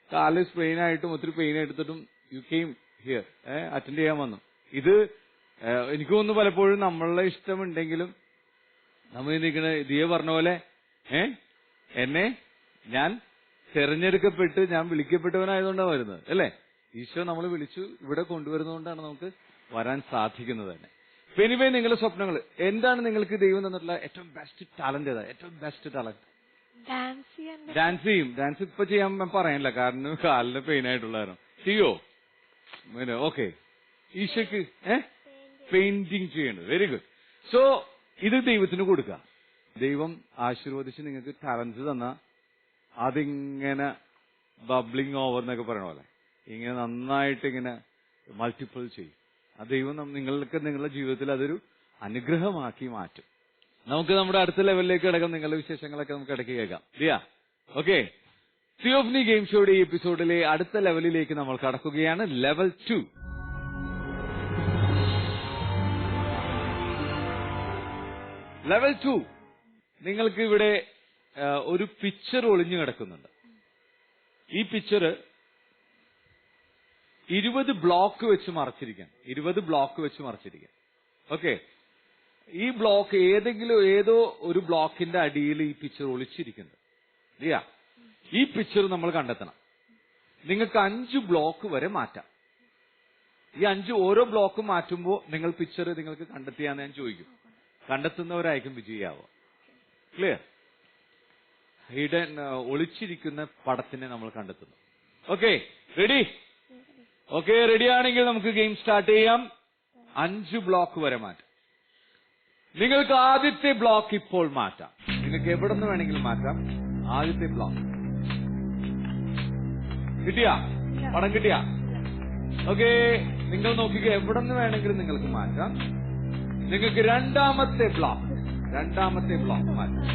കാല് സ്ട്രെയിൻ ആയിട്ടും ഒത്തിരി പെയിൻ എടുത്തിട്ടും യു കെയിം ഹിയർ, അറ്റൻഡ് ചെയ്യാൻ വന്നു. ഇത് എനിക്ക് തോന്നുന്നു പലപ്പോഴും നമ്മളുടെ ഇഷ്ടമുണ്ടെങ്കിലും നമ്മൾ നിൽക്കണ ദിയ പറഞ്ഞ പോലെ എന്നെ ഞാൻ തെരഞ്ഞെടുക്കപ്പെട്ട് ഞാൻ വിളിക്കപ്പെട്ടവനായതുകൊണ്ടാണ് വരുന്നത് അല്ലേ? ഈശോ നമ്മൾ വിളിച്ചു ഇവിടെ കൊണ്ടുവരുന്നതുകൊണ്ടാണ് നമുക്ക് വരാൻ സാധിക്കുന്നത് തന്നെ. എനിവേ, നിങ്ങളുടെ സ്വപ്നങ്ങൾ എന്താണ്? നിങ്ങൾക്ക് ദൈവം തന്നിട്ടുള്ള ഏറ്റവും ബെസ്റ്റ് ടാലന്റ് ഏതാ? ഏറ്റവും ബെസ്റ്റ് ടാലന്റ്? ഡാൻസ് ചെയ്യും. ഡാൻസ് ഇപ്പൊ ചെയ്യാൻ പറയാനില്ല, കാരണം കാലിന് പെയിൻ ആയിട്ടുള്ളായിരുന്നു. ചെയ്യോ? ഓക്കെ. ഈശോക്ക് പെയിന്റിങ് ചെയ്യേണ്ടത്. Very good. സോ ഇത് ദൈവത്തിന് കൊടുക്കുക. ദൈവം ആശീർവദിച്ച് നിങ്ങൾക്ക് ടാലൻസ് തന്ന അതിങ്ങനെ ബബ്ലിങ് ഓവർ എന്നൊക്കെ പറയണ പോലെ ഇങ്ങനെ നന്നായിട്ട് ഇങ്ങനെ മൾട്ടിപ്പിൾ ചെയ്യും. ആ ദൈവം നിങ്ങൾക്ക് നിങ്ങളുടെ ജീവിതത്തിൽ അതൊരു അനുഗ്രഹമാക്കി മാറ്റും. നമുക്ക് നമ്മുടെ അടുത്ത ലെവലിലേക്ക് കിടക്കാം. നിങ്ങളുടെ വിശേഷങ്ങളൊക്കെ നമുക്ക് ഇടയ്ക്ക് കേൾക്കാം. ദിയാ, ഓക്കെ. തിയോഫനി ഗെയിം ഷോയുടെ ഈ എപ്പിസോഡിലെ അടുത്ത ലെവലിലേക്ക് നമ്മൾ കടക്കുകയാണ്. ലെവൽ 2. ലെവൽ 2, നിങ്ങൾക്ക് ഇവിടെ ഒരു പിക്ചർ ഒളിഞ്ഞു കിടക്കുന്നുണ്ട്. ഈ പിക്ചർ 20 ബ്ലോക്ക് വെച്ച് മറച്ചിരിക്കാൻ. 20 ബ്ലോക്ക് വെച്ച് മറച്ചിരിക്കാൻ. ഓക്കെ. ഈ ബ്ലോക്ക് ഏതോ ഒരു ബ്ലോക്കിന്റെ അടിയിൽ ഈ പിക്ചർ ഒളിച്ചിരിക്കുന്നത്. ഇല്ല, ഈ പിക്ചർ നമ്മൾ കണ്ടെത്തണം. നിങ്ങൾക്ക് 5 ബ്ലോക്ക് വരെ മാറ്റാം. ഈ 5 ഓരോ ബ്ലോക്ക് മാറ്റുമ്പോൾ നിങ്ങൾ പിക്ചർ നിങ്ങൾക്ക് കണ്ടെത്തിയാന്ന് ഞാൻ ചോദിക്കും. കണ്ടെത്തുന്നവരായിരിക്കും വിജയിയാവുക. ക്ലിയർ? ഹിഡൻ ഒളിച്ചിരിക്കുന്ന പടത്തിനെ നമ്മൾ കണ്ടെത്തുന്നു. Okay, ready? ഓക്കെ, റെഡി ആണെങ്കിൽ നമുക്ക് ഗെയിം സ്റ്റാർട്ട് ചെയ്യാം. 5 ബ്ലോക്ക് വരെ മാറ്റാം. നിങ്ങൾക്ക് ആദ്യത്തെ ബ്ലോക്ക് ഇപ്പോൾ മാറ്റാം. നിങ്ങൾക്ക് എവിടെ നിന്ന് വേണമെങ്കിലും മാറ്റാം. ആദ്യത്തെ ബ്ലോക്ക് കിട്ടിയാ? പടം കിട്ടിയാ? ഓക്കെ, നിങ്ങൾ നോക്കിക്കുക, എവിടെ നിന്ന് വേണമെങ്കിലും നിങ്ങൾക്ക് മാറ്റാം. നിങ്ങൾക്ക് രണ്ടാമത്തെ ബ്ലോക്ക് മാറ്റാം.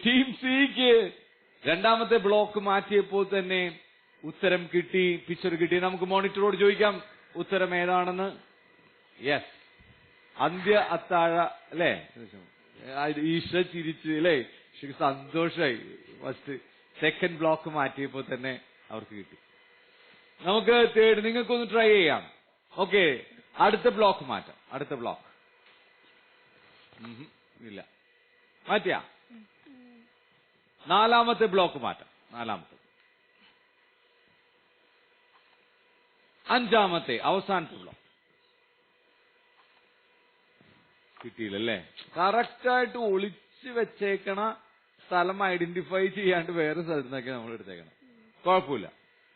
ടീം സിക്ക് രണ്ടാമത്തെ ബ്ലോക്ക് മാറ്റിയപ്പോൾ തന്നെ ഉത്തരം കിട്ടി, പിക്ചർ കിട്ടി. നമുക്ക് മോണിറ്ററോട് ചോദിക്കാം ഉത്തരം ഏതാണെന്ന്. യെസ്, അന്ത്യ അത്താഴ അല്ലേ? ഈശ ചിരിച്ച് അല്ലേ? സന്തോഷമായി. ഫസ്റ്റ് സെക്കൻഡ് ബ്ലോക്ക് മാറ്റിയപ്പോൾ തന്നെ അവർക്ക് കിട്ടി. നമുക്ക് തേർഡ് നിങ്ങൾക്കൊന്ന് ട്രൈ ചെയ്യാം. ഓക്കെ, അടുത്ത ബ്ലോക്ക് മാറ്റാം. അടുത്ത ബ്ലോക്ക് ഇല്ല, മാറ്റിയാ. നാലാമത്തെ ബ്ലോക്ക് മാറ്റാം. നാലാമത്തെ, അഞ്ചാമത്തെ, അവസാനത്തെ ബ്ലോക്ക്. കിട്ടിയില്ലല്ലേ? കറക്റ്റായിട്ട് ഒളിച്ചു വെച്ചേക്കണ സ്ഥലം ഐഡന്റിഫൈ ചെയ്യാണ്ട് വേറെ സ്ഥലത്ത് നിന്നൊക്കെ നമ്മൾ എടുത്തേക്കണം. കുഴപ്പമില്ല.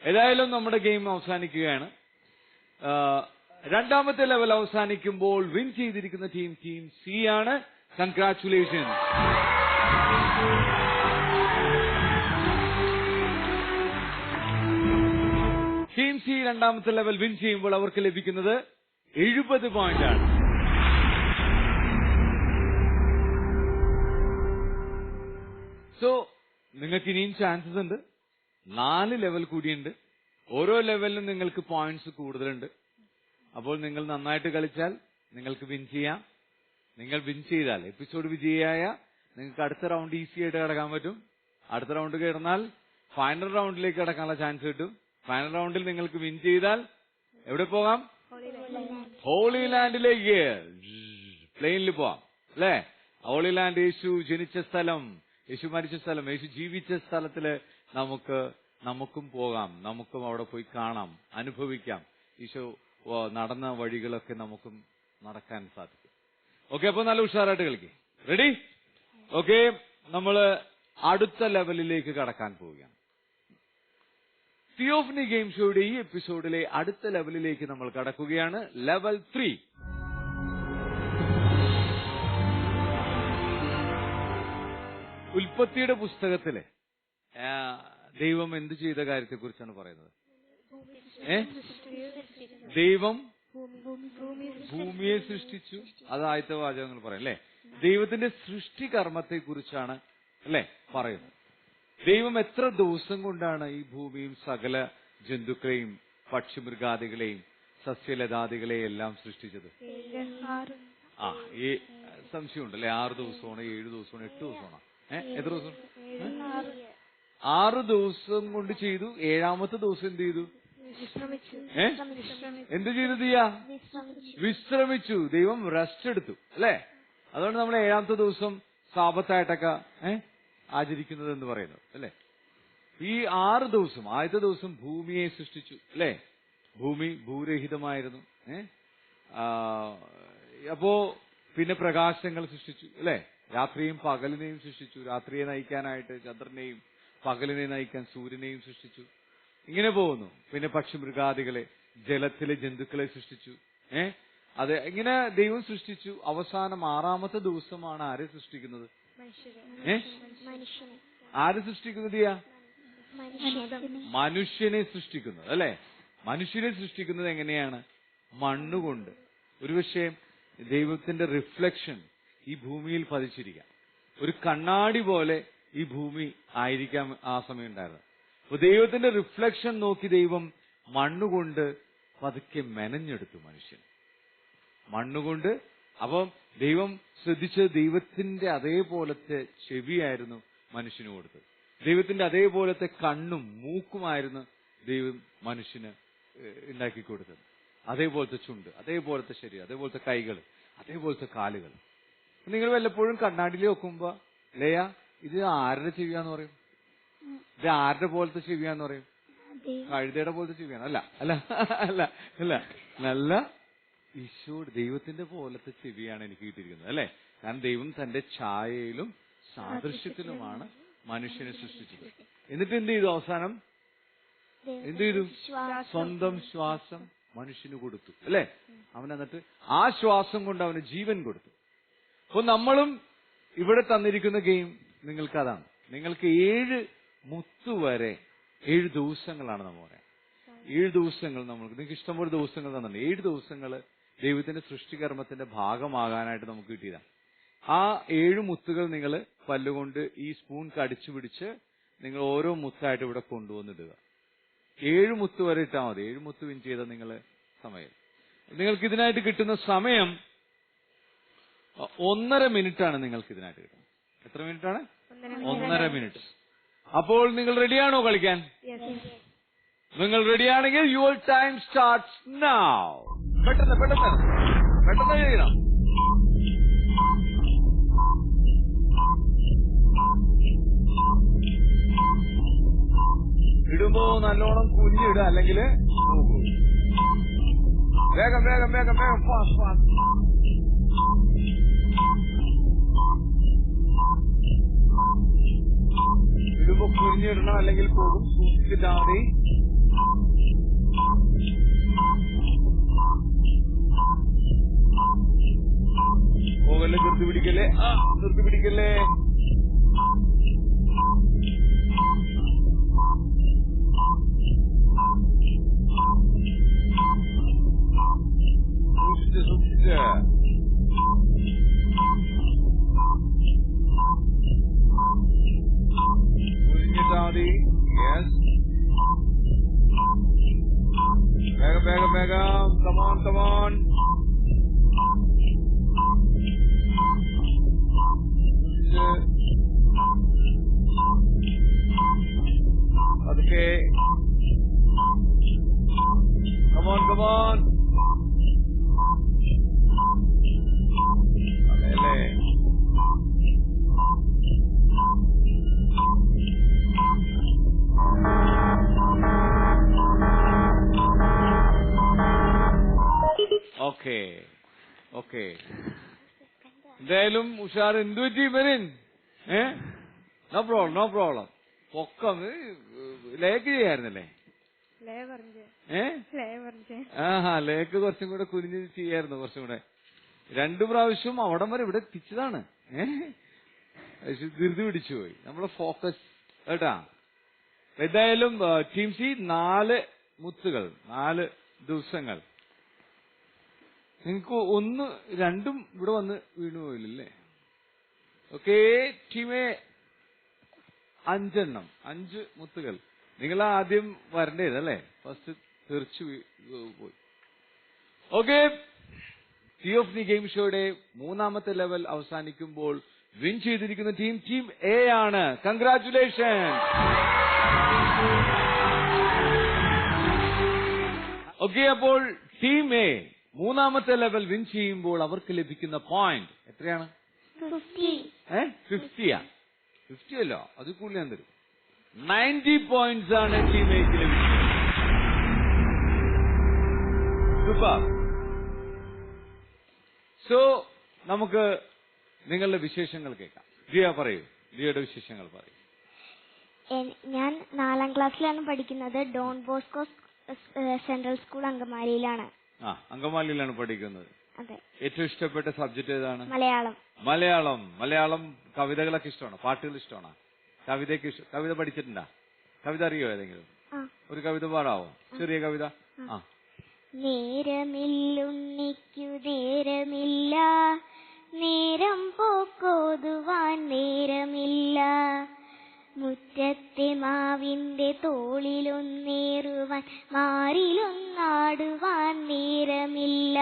ഏതായാലും നമ്മുടെ ഗെയിം അവസാനിക്കുകയാണ്. രണ്ടാമത്തെ ലെവൽ അവസാനിക്കുമ്പോൾ വിൻ ചെയ്തിരിക്കുന്ന ടീം സി ആണ്. കൺഗ്രാറ്റുലേഷൻസ്. ടീം സി രണ്ടാമത്തെ ലെവൽ വിൻ ചെയ്യുമ്പോൾ അവർക്ക് ലഭിക്കുന്നത് 70 പോയിന്റ് ആണ്. സോ നിങ്ങൾക്ക് ഇനിയും ചാൻസസ് ഉണ്ട്. 4 ലെവൽ കൂടിയുണ്ട്. ഓരോ ലെവലിലും നിങ്ങൾക്ക് പോയിന്റ്സ് കൂടുതലുണ്ട്. അപ്പോൾ നിങ്ങൾ നന്നായിട്ട് കളിച്ചാൽ നിങ്ങൾക്ക് വിൻ ചെയ്യാം. നിങ്ങൾ വിൻ ചെയ്താൽ, എപ്പിസോഡ് വിജയിയായ നിങ്ങൾക്ക് അടുത്ത റൗണ്ട് ഈസി ആയിട്ട് കടക്കാൻ പറ്റും. അടുത്ത റൗണ്ട് കയറുന്നാൽ ഫൈനൽ റൗണ്ടിലേക്ക് കടക്കാനുള്ള ചാൻസ് കിട്ടും. ഫൈനൽ റൗണ്ടിൽ നിങ്ങൾക്ക് വിൻ ചെയ്താൽ എവിടെ പോകാം? ഹോളി ലാൻഡിലേക്ക് പ്ലെയിനിൽ പോവാം അല്ലേ? ഹോളി ലാൻഡ് യേശു ജനിച്ച സ്ഥലം, യേശു മരിച്ച സ്ഥലം, യേശു ജീവിച്ച സ്ഥലത്തില് നമുക്കും പോകാം. നമുക്കും അവിടെ പോയി കാണാം, അനുഭവിക്കാം. ഈശോ നടന്ന വഴികളൊക്കെ നമുക്കും നടക്കാൻ സാധിക്കും. ഓക്കെ, അപ്പൊ നല്ല ഉഷാറായിട്ട് കളിക്കും. റെഡി? ഓക്കെ, നമ്മള് അടുത്ത ലെവലിലേക്ക് കടക്കാൻ പോവുകയാണ്. തിയോഫനി ഗെയിം ഷോയുടെ ഈ എപ്പിസോഡിലെ അടുത്ത ലെവലിലേക്ക് നമ്മൾ കടക്കുകയാണ്. ലെവൽ 3. ഉൽപ്പത്തിയുടെ പുസ്തകത്തിലെ ദൈവം എന്ത് ചെയ്ത കാര്യത്തെ കുറിച്ചാണ് പറയുന്നത്. ദൈവം ഭൂമിയെ സൃഷ്ടിച്ചു. അത് ആദ്യത്തെ വാചകങ്ങൾ പറയാം അല്ലെ? ദൈവത്തിന്റെ സൃഷ്ടികർമ്മത്തെ കുറിച്ചാണ് അല്ലെ പറയുന്നത്. ദൈവം എത്ര ദിവസം കൊണ്ടാണ് ഈ ഭൂമിയും സകല ജന്തുക്കളെയും പക്ഷിമൃഗാദികളെയും സസ്യലതാദികളെയും എല്ലാം സൃഷ്ടിച്ചത്? ഈ സംശയമുണ്ട് അല്ലെ? 6 ദിവസമാണ്, 7 ദിവസമാണ്, 8 ദിവസമാണ്? എത്ര ദിവസം? 6 ദിവസം കൊണ്ട് ചെയ്തു. 7ാമത്തെ ദിവസം എന്ത് ചെയ്തു? എന്ത് ചെയ്തു? വിശ്രമിച്ചു. ദൈവം റെസ്റ്റ് എടുത്തു അല്ലെ? അതുകൊണ്ട് നമ്മൾ 7ാമത്തെ ദിവസം സാബത്തായിട്ടൊക്കെ ആചരിക്കുന്നത് എന്ന് പറയുന്നത് അല്ലെ? ഈ 6 ദിവസം, ആദ്യത്തെ ദിവസം ഭൂമിയെ സൃഷ്ടിച്ചു അല്ലെ? ഭൂമി ഭൂരഹിതമായിരുന്നു. അപ്പോ പിന്നെ പ്രകാശങ്ങൾ സൃഷ്ടിച്ചു അല്ലെ? രാത്രിയും പകലിനെയും സൃഷ്ടിച്ചു. രാത്രിയെ നയിക്കാനായിട്ട് ചന്ദ്രനെയും പകലിനെ നയിക്കാൻ സൂര്യനെയും സൃഷ്ടിച്ചു. ഇങ്ങനെ പോകുന്നു. പിന്നെ പക്ഷിമൃഗാദികളെ, ജലത്തിലെ ജന്തുക്കളെ സൃഷ്ടിച്ചു. അത് ഇങ്ങനെ ദൈവം സൃഷ്ടിച്ചു. അവസാനം 6ാമത്തെ ദിവസമാണ് ആരെ സൃഷ്ടിക്കുന്നത്? ആര് സൃഷ്ടിക്കുന്നത്? മനുഷ്യനെ സൃഷ്ടിക്കുന്നത് അല്ലെ? മനുഷ്യനെ സൃഷ്ടിക്കുന്നത് എങ്ങനെയാണ്? മണ്ണുകൊണ്ട്. ഒരുപക്ഷെ ദൈവത്തിന്റെ റിഫ്ലക്ഷൻ ഈ ഭൂമിയിൽ പതിച്ചിരിക്കാം. ഒരു കണ്ണാടി പോലെ ഈ ഭൂമി ആയിരിക്കാം ആ സമയം ഉണ്ടായിരുന്നത്. അപ്പൊ ദൈവത്തിന്റെ റിഫ്ലക്ഷൻ നോക്കി ദൈവം മണ്ണുകൊണ്ട് പതുക്കെ മെനഞ്ഞെടുത്തു മനുഷ്യൻ. മണ്ണുകൊണ്ട്. അപ്പം ദൈവം ശ്രദ്ധിച്ചത് ദൈവത്തിന്റെ അതേപോലത്തെ ചെവിയായിരുന്നു മനുഷ്യന് കൊടുത്തത്. ദൈവത്തിന്റെ അതേപോലത്തെ കണ്ണും മൂക്കുമായിരുന്നു ദൈവം മനുഷ്യന് ഉണ്ടാക്കി കൊടുത്തത്. അതേപോലത്തെ ചുണ്ട്, അതേപോലത്തെ ശരീരം, അതേപോലത്തെ കൈകൾ, അതേപോലത്തെ കാലുകൾ. നിങ്ങൾ വല്ലപ്പോഴും കണ്ണാടിയിൽ നോക്കുമ്പോ ലയ ഇത് ആരുടെ ചെവിയാന്ന് പറയും? ഇത് ആരുടെ പോലത്തെ ചെവിയാന്ന് പറയും? കഴുതയുടെ പോലത്തെ ചെവിയാണ്. അല്ല അല്ല അല്ല അല്ല നല്ല ഈശോ ദൈവത്തിന്റെ പോലത്തെ ചെവിയാണ് എനിക്ക് കിട്ടിയിരിക്കുന്നത് അല്ലെ? കാരണം ദൈവം തന്റെ ഛായയിലും സാദൃശ്യത്തിലുമാണ് മനുഷ്യനെ സൃഷ്ടിച്ചത്. എന്നിട്ട് എന്ത് ചെയ്തു? അവസാനം എന്ത് ചെയ്തു? സ്വന്തം ശ്വാസം മനുഷ്യന് കൊടുത്തു അല്ലെ? അവൻ എന്നിട്ട് ആ ശ്വാസം കൊണ്ട് അവന് ജീവൻ കൊടുത്തു. അപ്പൊ നമ്മളും ഇവിടെ തന്നിരിക്കുന്ന ഗെയിം നിങ്ങൾക്ക് അതാണ്. നിങ്ങൾക്ക് 7 മുത്തുവരെ 7 ദിവസങ്ങളാണ് നമ്മൾ പറയാം. 7 ദിവസങ്ങൾ നിങ്ങൾക്ക് ഇഷ്ടംപോലെ ദിവസങ്ങൾ തന്നിട്ടുണ്ട്. 7 ദിവസങ്ങൾ ദൈവത്തിന്റെ സൃഷ്ടികർമ്മത്തിന്റെ ഭാഗമാകാനായിട്ട് നമുക്ക് കിട്ടിയതാണ്. ആ 7 മുത്തുകൾ നിങ്ങൾ പല്ലുകൊണ്ട് ഈ സ്പൂൺ കടിച്ചു പിടിച്ച് നിങ്ങൾ ഓരോ മുത്തായിട്ട് ഇവിടെ കൊണ്ടുവന്നിടുക. 7 മുത്ത് വരെ ഇട്ടാൽ മതി. 7 മുത്ത് വിൻ ചെയ്ത നിങ്ങൾ സമയം. നിങ്ങൾക്ക് ഇതിനായിട്ട് കിട്ടുന്ന സമയം 1.5 മിനിറ്റാണ്. നിങ്ങൾക്ക് ഇതിനായിട്ട് കിട്ടുന്നത് എത്ര മിനിറ്റാണ്? 1.5 മിനിറ്റ്. അപ്പോൾ നിങ്ങൾ റെഡിയാണോ കളിക്കാൻ? നിങ്ങൾ റെഡിയാണെങ്കിൽ യുവർ ടൈം സ്റ്റാർട്ട്സ് നൗ. പെട്ടെന്ന് പെട്ടെന്ന് പെട്ടെന്ന് ചെയ്യണം. ഇടുമ്പോ നല്ലോണം കുഞ്ഞിടുക, അല്ലെങ്കിൽ വേഗം വേഗം വേഗം വേഗം ഫാസ്റ്റ് ഫാസ്റ്റ്. ഇടുമ്പോ കുഞ്ഞിടണം, അല്ലെങ്കിൽ പോകും. സൂക്ഷിച്ചിട്ടാ മതി. പോകല്ലേ, നിർത്തി പിടിക്കല്ലേ, നിർത്തി പിടിക്കല്ലേ. സൂക്ഷിച്ച് സൂക്ഷിച്ച്. കുഞ്ഞിട്ടാ മതി. യെസ്, വേഗം വേഗം വേഗം. Come on come on. അതൊക്കെ കമോൺ കമോൺ. അതെല്ലേ. Okay okay. എന്തായാലും ഉഷാർ. എന്തു പറ്റി Merin? No problem no problem. പൊക്കം ലേക്ക് ചെയ്യായിരുന്നല്ലേ? ലേക്ക് കുറച്ചും കൂടെ കുനിഞ്ഞ് ചെയ്യായിരുന്നു. കുറച്ചും കൂടെ 2 പ്രാവശ്യം അവിടം വരെ ഇവിടെ എത്തിച്ചതാണ്. ധൃതി പിടിച്ചു പോയി. നമ്മളെ ഫോക്കസ് കേട്ടാ. എന്തായാലും ടീം സി 4 മുത്തുകൾ, 4 ദിവസങ്ങൾ. നിങ്ങൾക്ക് 1, 2 ഇവിടെ വന്ന് വീണു പോയില്ലേ? ഓക്കെ. ടീമേ 5 എണ്ണം, 5 മുത്തുകൾ. നിങ്ങൾ ആദ്യം വരണ്ടേതല്ലേ? ഫസ്റ്റ് തെറിച്ചു പോയി. Okay. Tea of the game ഷോയുടെ 3ാമത്തെ ലെവൽ അവസാനിക്കുമ്പോൾ വിൻ ചെയ്തിരിക്കുന്ന ടീം എ ആണ്. കൺഗ്രാറ്റുലേഷൻ. ഓക്കെ. അപ്പോൾ ടീം എ 3ാമത്തെ ലെവൽ വിൻ ചെയ്യുമ്പോൾ അവർക്ക് ലഭിക്കുന്ന പോയിന്റ് എത്രയാണ്? 50. 50 അല്ലോ, അത് കൂടുതൽ ഞാൻ തരും. 90 പോയിന്റ്സ് ആണ് ടീം എക്ക് ലഭിക്കുന്നത്. സൂപ്പർ. സോ നമുക്ക് നിങ്ങളുടെ വിശേഷങ്ങൾ കേൾക്കാം. ജിയ പറയൂ, ജിയയുടെ വിശേഷങ്ങൾ പറയൂ. ഞാൻ 4ാം ക്ലാസ്സിലാണ് പഠിക്കുന്നത്. ഡോൺ ബോസ്കോ സെൻട്രൽ സ്കൂൾ അങ്കമാലിയിലാണ്. അങ്കമാലിയിലാണ് പഠിക്കുന്നത്. അതെ. ഏറ്റവും ഇഷ്ടപ്പെട്ട സബ്ജക്ട് ഏതാണ്? മലയാളം. മലയാളം. മലയാളം കവിതകളൊക്കെ ഇഷ്ടമാണോ? പാട്ടുകൾ ഇഷ്ടമാണോ? കവിതയ്ക്ക് കവിത പഠിച്ചിട്ടുണ്ടാ? കവിത അറിയോ ഏതെങ്കിലും? ഒരു കവിത പാടാവോ? ചെറിയ കവിത. നേരമില്ലുണ്ണിക്കു നേരമില്ല, നേരം പോക്കോതുവാൻ നേരമില്ല, മുറ്റത്തെ മാവിന്റെ തോളിലൊന്നേറുവാൻ മാറിലൊന്നാടുവാൻ നേരമില്ല,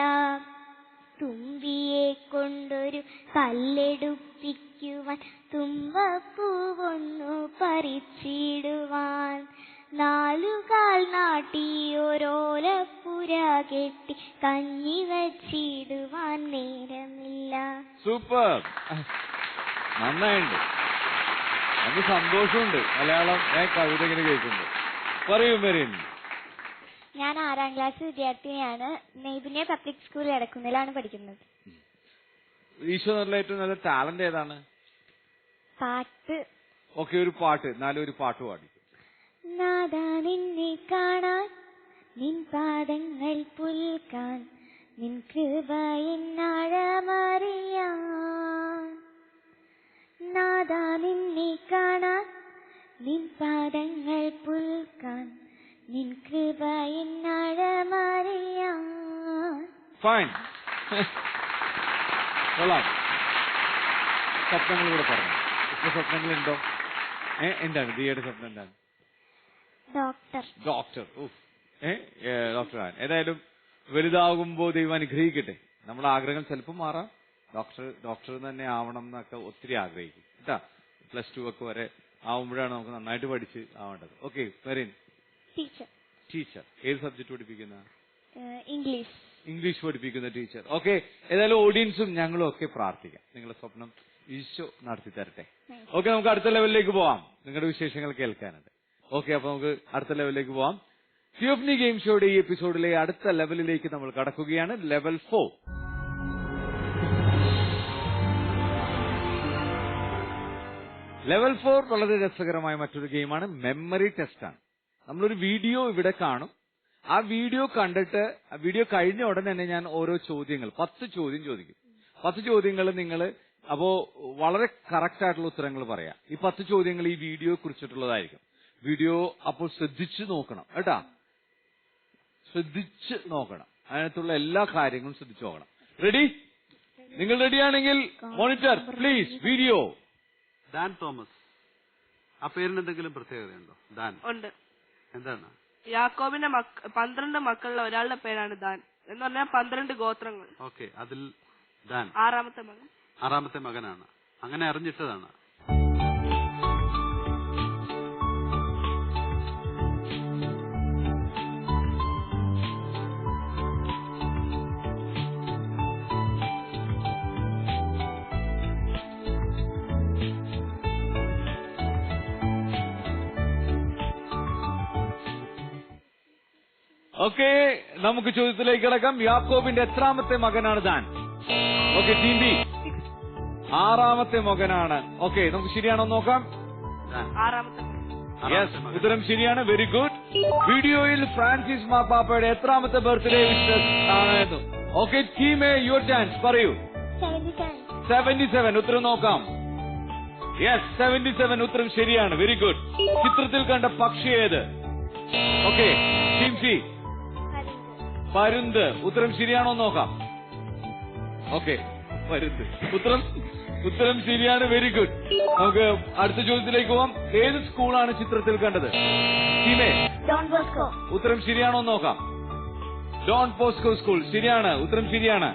തുമ്പിയെ കൊണ്ടൊരു കല്ലെടുപ്പിക്കുവാൻ തുമ്പപ്പൂവൊന്നു പറിച്ചിടുവാൻ, 4 കാൽ നാട്ടിയൊരോലപ്പുര കെട്ടി കഞ്ഞി വച്ചിടുവാൻ നേരമില്ല. സൂപ്പർ, നന്നായിട്ടുണ്ട്. നമുക്ക് സന്തോഷമുണ്ട് മലയാളം കവിത ഇങ്ങനെ കേൾക്കുമ്പോൾ. പറയൂ മെറിൻ. ഞാൻ 6ാം ക്ലാസ് വിദ്യാർത്ഥിനിയാണ്. നെയ്ബിനെ പബ്ലിക് സ്കൂൾ എടക്കുന്നിലാണ് പഠിക്കുന്നത്. ഈശ്വരനിലെ ഏറ്റവും നല്ല ടാലന്റ് ഏതാണ്? പാട്ട്. ഓക്കെ, ഒരു പാട്ട്, ഒരു പാട്ട് പാടി. നാദാ നിന്നെ കാണാൻ, നിൻ പാദങ്ങൾ പുൽക്കാൻ, നിൻ കൃപ എന്നാഴമറിയാൻ. നാദാ നിന്നെ കാണാൻ, നിൻ പാദങ്ങൾ പുൽക്കാൻ, നിൻ കൃപ എന്നാഴമറിയാൻ. ഫൈൻ. കൊള്ളാം. സ്വപ്നങ്ങൾ കൂടെ പറഞ്ഞു. ഇപ്പൊ സ്വപ്നങ്ങളുണ്ടോ? എന്താണ് ദിയയുടെ സ്വപ്നം? എന്താണ്? ഡോക്ടർ. ഡോക്ടർ. ഡോക്ടറാണ്. ഏതായാലും വലുതാകുമ്പോ ദൈവം അനുഗ്രഹിക്കട്ടെ. നമ്മുടെ ആഗ്രഹം ചിലപ്പോൾ മാറാം. ഡോക്ടർ തന്നെ ആവണം എന്നൊക്കെ ഒത്തിരി ആഗ്രഹിക്കും കേട്ടാ. +2 ഒക്കെ വരെ ആവുമ്പോഴാണ് നമുക്ക് നന്നായിട്ട് പഠിച്ച് ആവേണ്ടത്. ഓക്കെ, മെറിൻ. ടീച്ചർ. ടീച്ചർ. ഏത് സബ്ജക്ട് പഠിപ്പിക്കുന്ന? ഇംഗ്ലീഷ്. ഇംഗ്ലീഷ് പഠിപ്പിക്കുന്ന ടീച്ചർ. ഓക്കെ, ഏതായാലും ഓഡിയൻസും ഞങ്ങളും ഒക്കെ പ്രാർത്ഥിക്കാം നിങ്ങളുടെ സ്വപ്നം ഈശോ നടത്തി തരട്ടെ. ഓക്കെ, നമുക്ക് അടുത്ത ലെവലിലേക്ക് പോവാം. നിങ്ങളുടെ വിശേഷങ്ങൾ കേൾക്കാനുണ്ട്. ഓക്കെ, അപ്പൊ നമുക്ക് അടുത്ത ലെവലിലേക്ക് പോവാം. തിയോഫനി ഗെയിം ഷോയുടെ ഈ എപ്പിസോഡിലെ അടുത്ത ലെവലിലേക്ക് നമ്മൾ കടക്കുകയാണ്. ലെവൽ 4. ലെവൽ 4 വളരെ രസകരമായ മറ്റൊരു ഗെയിമാണ്. മെമ്മറി ടെസ്റ്റ് ആണ്. നമ്മളൊരു വീഡിയോ ഇവിടെ കാണും. ആ വീഡിയോ കണ്ടിട്ട് വീഡിയോ കഴിഞ്ഞ ഉടനെ തന്നെ ഞാൻ ഓരോ ചോദ്യങ്ങൾ 10 ചോദ്യം ചോദിക്കും. 10 ചോദ്യങ്ങൾ നിങ്ങൾ അപ്പോ വളരെ കറക്റ്റ് ആയിട്ടുള്ള ഉത്തരങ്ങൾ പറയാം. ഈ 10 ചോദ്യങ്ങൾ ഈ വീഡിയോയെ കുറിച്ചിട്ടുള്ളതായിരിക്കും. വീഡിയോ അപ്പോൾ ശ്രദ്ധിച്ചു നോക്കണം കേട്ടാ, ശ്രദ്ധിച്ച് നോക്കണം. അതിനകത്തുള്ള എല്ലാ കാര്യങ്ങളും ശ്രദ്ധിച്ചു നോക്കണം. റെഡി? നിങ്ങൾ റെഡിയാണെങ്കിൽ monitor please. Video. Dan Thomas. ആ പേരിന് എന്തെങ്കിലും പ്രത്യേകതയുണ്ടോ? ഡാൻ ഉണ്ട്. എന്താണ്? യാക്കോബിന്റെ 12 മക്കളിൽ ഒരാളുടെ പേരാണ് ദാൻ എന്ന് പറഞ്ഞാൽ 12 ഗോത്രങ്ങൾ. ഓക്കെ, അതിൽ ഡാൻ 6ാമത്തെ മകൻ. 6ാമത്തെ മകനാണ്. അങ്ങനെ അറിഞ്ഞിട്ടതാണ്. ഓക്കെ, നമുക്ക് ചോദ്യത്തിലേക്ക് കിടക്കാം. യാക്കോബിന്റെ എത്രാമത്തെ മകനാണ് ദാൻ? ഓക്കെ, ടീം ബി 6ാമത്തെ മകനാണ്. ഓക്കെ, നമുക്ക് ശരിയാണോ നോക്കാം. 6ാമത്തെ മകൻ. യെസ്, ഉത്തരം ശരിയാണ്. Very good. വീഡിയോയിൽ ഫ്രാൻസിസ് മാർപ്പാപ്പയുടെ എത്രാമത്തെ ബർത്ത്ഡേ വിഷസ് ആണ്? Okay, team A, your chance. പറയൂ. 77. ഉത്തരം നോക്കാം. യെസ്, 77 ഉത്തരം ശരിയാണ്. Very good. ചിത്രത്തിൽ കണ്ട പക്ഷി ഏത്? ഓക്കെ, ടീം സി പരുന്ത്. ഉത്തരം ശരിയാണോ നോക്കാം. ഓക്കെ, പരുന്ത് ഉത്തരം ശരിയാണ്. Very good. നമുക്ക് അടുത്ത ചോദ്യത്തിലേക്ക് പോവാം. ഏത് സ്കൂളാണ് ചിത്രത്തിൽ കണ്ടത്? ടീമേ ഡോൺ ബോസ്കോ. ഉത്തരം ശരിയാണോ നോക്കാം. ഡോൺ ബോസ്കോ സ്കൂൾ ശരിയാണ്. ഉത്തരം ശരിയാണ്.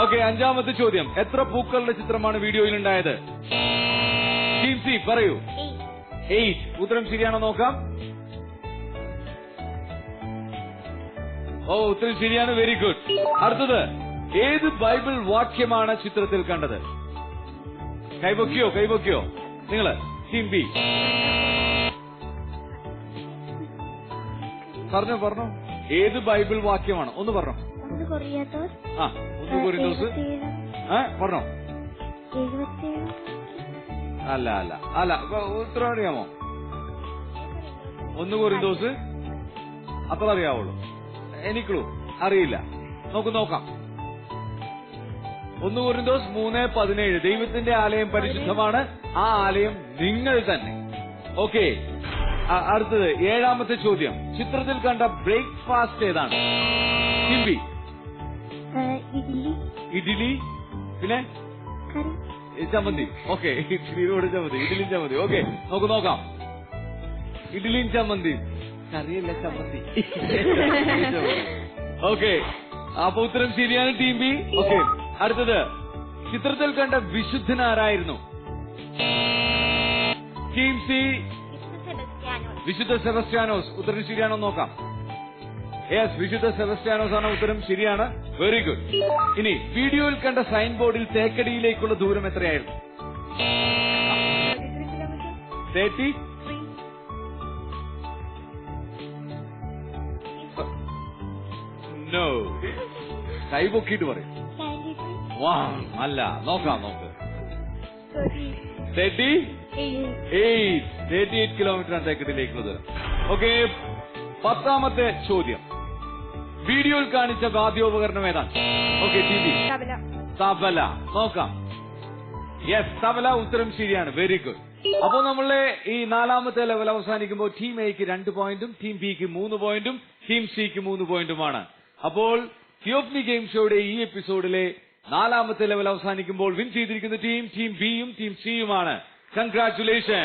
ഓക്കെ, 5ാമത്തെ ചോദ്യം. എത്ര പൂക്കളുടെ ചിത്രമാണ് വീഡിയോയിൽ ഉണ്ടായത്? ടീം സി പറയൂ. 8. ഉത്തരം ശരിയാണോ നോക്കാം. ഓ, ഉത്തരം ശരിയാണ്. Very good. അടുത്തത്, ഏത് ബൈബിൾ വാക്യമാണ് ചിത്രത്തിൽ കണ്ടത്? കൈവക്കിയോ നിങ്ങള്? ടീം ബി പറഞ്ഞോ. ഏത് ബൈബിൾ വാക്യമാണ്? ഒന്ന് പറഞ്ഞോ. 1 കൊറിന്തോസ്. 1 കൊരിന്തോസ്. പറഞ്ഞോ. 77. അല്ല, ഉത്തരം അറിയാമോ? 1 കൊരിന്തോസ് അത്ര അറിയാവുള്ളൂ. എനിക്കുള്ളൂ, അറിയില്ല. നമുക്ക് നോക്കാം. 1 കൊരിന്തോസ് 3:17. ദൈവത്തിന്റെ ആലയം പരിശുദ്ധമാണ്, ആ ആലയം നിങ്ങൾ തന്നെ. ഓക്കെ, അടുത്തത് 7ാമത്തെ ചോദ്യം. ചിത്രത്തിൽ കണ്ട ബ്രേക്ക്ഫാസ്റ്റ് ഏതാണ്? ഹിന്ദി. ഇഡ്ഡലി പിന്നെ ചമ്മന്തി. ഓക്കെ, ഇഡ്ഡലിയോട് ചമ്മന്തി. ഇഡ്ഡലിയും ചമ്മന്തി. ഓക്കെ, നമുക്ക് നോക്കാം. ഇഡ്ഡലിയും ചമ്മന്തി. കറിയല്ല, ചമ്മന്തി. ഓക്കെ, അപ്പൊ ഉത്തരം ശരിയാണ്. Team B. ഓക്കെ, അടുത്തത്, ചിത്രത്തിൽ കണ്ട വിശുദ്ധൻ ആരായിരുന്നു? ടീം സി വിശുദ്ധ സെബസ്ത്യാനോസ്. ഉത്തരം ശരിയാണോ നോക്കാം. യെസ്, വിശുദ്ധ സെബസ്ത്യാനോസ് ആണ്. ഉത്തരം ശരിയാണ്. Very good. ഇനി വീഡിയോയിൽ കണ്ട സൈൻ ബോർഡിൽ തേക്കടിയിലേക്കുള്ള ദൂരം എത്രയായിരുന്നു? 30. നോ, കൈ പൊക്കിയിട്ട് പറയും. അല്ല, നോക്കാം. 38 കിലോമീറ്ററാണ് തേക്കടിയിലേക്കുള്ള ദൂരം. ഓക്കെ, 10ാമത്തെ ചോദ്യം. വീഡിയോയിൽ കാണിച്ച വാദ്യോപകരണം ഏതാണ്? ഓക്കെ, തബല. നോക്കാം. യെസ്, തബല. ഉത്തരം ശരിയാണ്. Very good. അപ്പോ നമ്മളെ ഈ 4ാമത്തെ ലെവൽ അവസാനിക്കുമ്പോൾ ടീം എക്ക് 2 പോയിന്റും ടീം ബിക്ക് 3 പോയിന്റും ടീം സിക്ക് 3 പോയിന്റുമാണ്. അപ്പോൾ തിയോഫനി ഗെയിം ഷോയുടെ ഈ എപ്പിസോഡിലെ 4ാമത്തെ ലെവൽ അവസാനിക്കുമ്പോൾ വിൻ ചെയ്തിരിക്കുന്ന ടീം ബിയും ടീം സിയുമാണ്. കൺഗ്രാറ്റുലേഷൻ.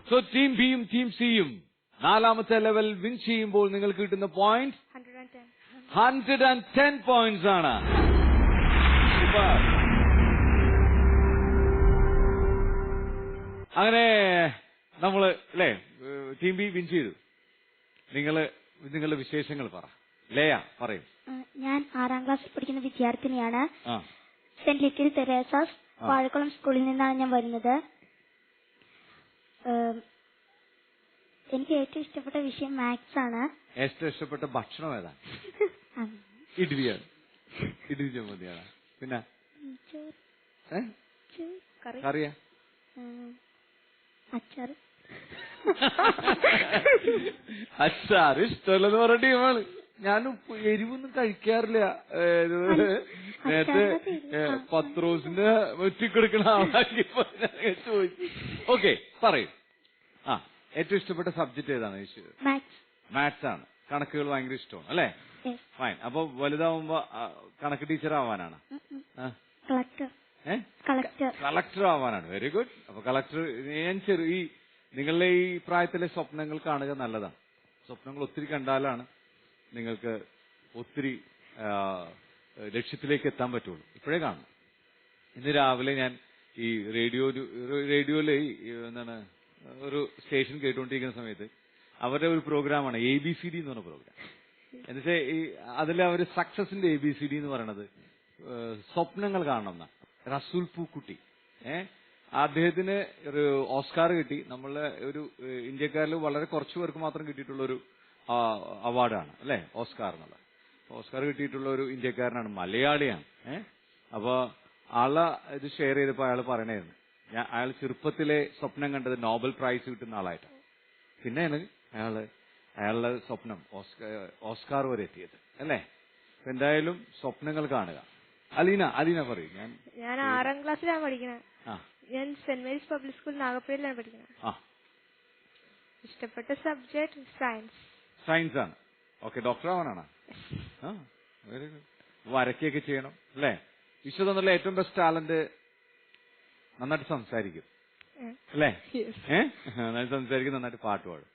സോ ടീം ബിയും ടീം സിയും 4ാമത്തെ ലെവൽ വിൻ ചെയ്യുമ്പോൾ നിങ്ങൾക്ക് കിട്ടുന്ന പോയിന്റ് 110 പോയിന്റ്സ് ആണ്. സൂപ്പർ. അങ്ങനെ നമ്മള് അല്ലേ ടീം ബി വിൻ ചെയ്തു. നിങ്ങളുടെ വിശേഷങ്ങൾ പറ. ലയ പറയും. ഞാൻ 6ാം ക്ലാസ്സിൽ പഠിക്കുന്ന വിദ്യാർത്ഥിനിയാണ്. ആ സെന്റ് ലിറ്റിൽ തെരേസാസ് വാഴക്കുളം സ്കൂളിൽ നിന്നാണ് ഞാൻ വരുന്നത്. എനിക്ക് ഏറ്റവും ഇഷ്ടപ്പെട്ട വിഷയം മാത്സ് ആണ്. ഏറ്റവും ഇഷ്ടപ്പെട്ട ഭക്ഷണം ഏതാ? ഇഡ്ഡലിയാണ്. ഇഡ്ഡലി ചമ്മന്തിയാണ്. പിന്നെ കറിയാ? അച്ചാർ. അച്ചാറ് ഇഷ്ടമല്ലെന്ന് പറഞ്ഞ ടീമാണ്. ഞാൻ എരിവൊന്നും കഴിക്കാറില്ല. നേരത്തെ പത്രോസിന്റെ വെറ്റിക്കെടുക്കണ ആളാക്കി ചോദിച്ചു. ഓക്കെ പറയും. ആ ഏറ്റവും ഇഷ്ടപ്പെട്ട സബ്ജക്ട് ഏതാണ്? മാത്സ് ആണ്. കണക്കുകൾ ഭയങ്കര ഇഷ്ടമാണ് അല്ലേ? ഫൈൻ. അപ്പൊ വലുതാവുമ്പോ കണക്ക് ടീച്ചർ ആവാനാണ്? കളക്ടർ ആവാനാണ്. Very good. അപ്പൊ കളക്ടർ ഞാൻ ഈ നിങ്ങളുടെ ഈ പ്രായത്തിലെ സ്വപ്നങ്ങൾ കാണുക നല്ലതാണ്. സ്വപ്നങ്ങൾ ഒത്തിരി കണ്ടാലാണ് നിങ്ങൾക്ക് ഒത്തിരി ലക്ഷ്യത്തിലേക്ക് എത്താൻ പറ്റുള്ളൂ. ഇപ്പോഴേ കാണണം. ഇന്ന് രാവിലെ ഞാൻ ഈ റേഡിയോയിലെ എന്താണ് ഒരു സ്റ്റേഷൻ കേട്ടുകൊണ്ടിരിക്കുന്ന സമയത്ത് അവരുടെ ഒരു പ്രോഗ്രാമാണ് ABCD എന്ന് പറഞ്ഞ പ്രോഗ്രാം. എന്നുവെച്ചാൽ ഈ അതിൽ അവർ സക്സസിന്റെ ABCD എന്ന് പറയണത് സ്വപ്നങ്ങൾ കാണണം എന്നാണ്. റസൂൽ പൂക്കുട്ടി അദ്ദേഹത്തിന് ഒരു ഓസ്കാർ കിട്ടി. നമ്മളെ ഒരു ഇന്ത്യക്കാരിൽ വളരെ കുറച്ചു പേർക്ക് മാത്രം കിട്ടിയിട്ടുള്ള ഒരു അവാർഡാണ് അല്ലെ ഓസ്കാർ എന്നുള്ള. ഓസ്കാർ കിട്ടിയിട്ടുള്ള ഒരു ഇന്ത്യക്കാരനാണ്, മലയാളിയാണ്. അപ്പൊ ആളെ ഇത് ഷെയർ ചെയ്തപ്പോ അയാൾ പറയണായിരുന്നു അയാൾ ചെറുപ്പത്തിലെ സ്വപ്നം കണ്ടത് നോബൽ പ്രൈസ് കിട്ടുന്ന ആളായിട്ടാണ്. പിന്നെയാണ് അയാളുടെ സ്വപ്നം ഓസ്കാർ വരെ എത്തിയത് അല്ലേ? എന്തായാലും സ്വപ്നങ്ങൾ കാണുക. അലീന പറയും. ഞാൻ 6ാം ക്ലാസ്സിലാണ് പഠിക്കുന്നത്. ഞാൻ സെന്റ് മേരീസ് പബ്ലിക് സ്കൂൾ നാഗപ്പുഴയിലാണ് പഠിക്കുന്നത്. ഇഷ്ടപ്പെട്ട സബ്ജക്ട് സയൻസ് ആണ്. ഓക്കെ ഡോക്ടർ ആവാനാണ്. Very good. വരയ്ക്കൊക്കെ ചെയ്യണം അല്ലേ? വിശ്വ തന്നുള്ള ഏറ്റവും ബെസ്റ്റ് ടാലന്റ് നന്നായിട്ട് സംസാരിക്കും അല്ലേ? നന്നായിട്ട് സംസാരിക്കും, നന്നായിട്ട് പാട്ട് പാടും.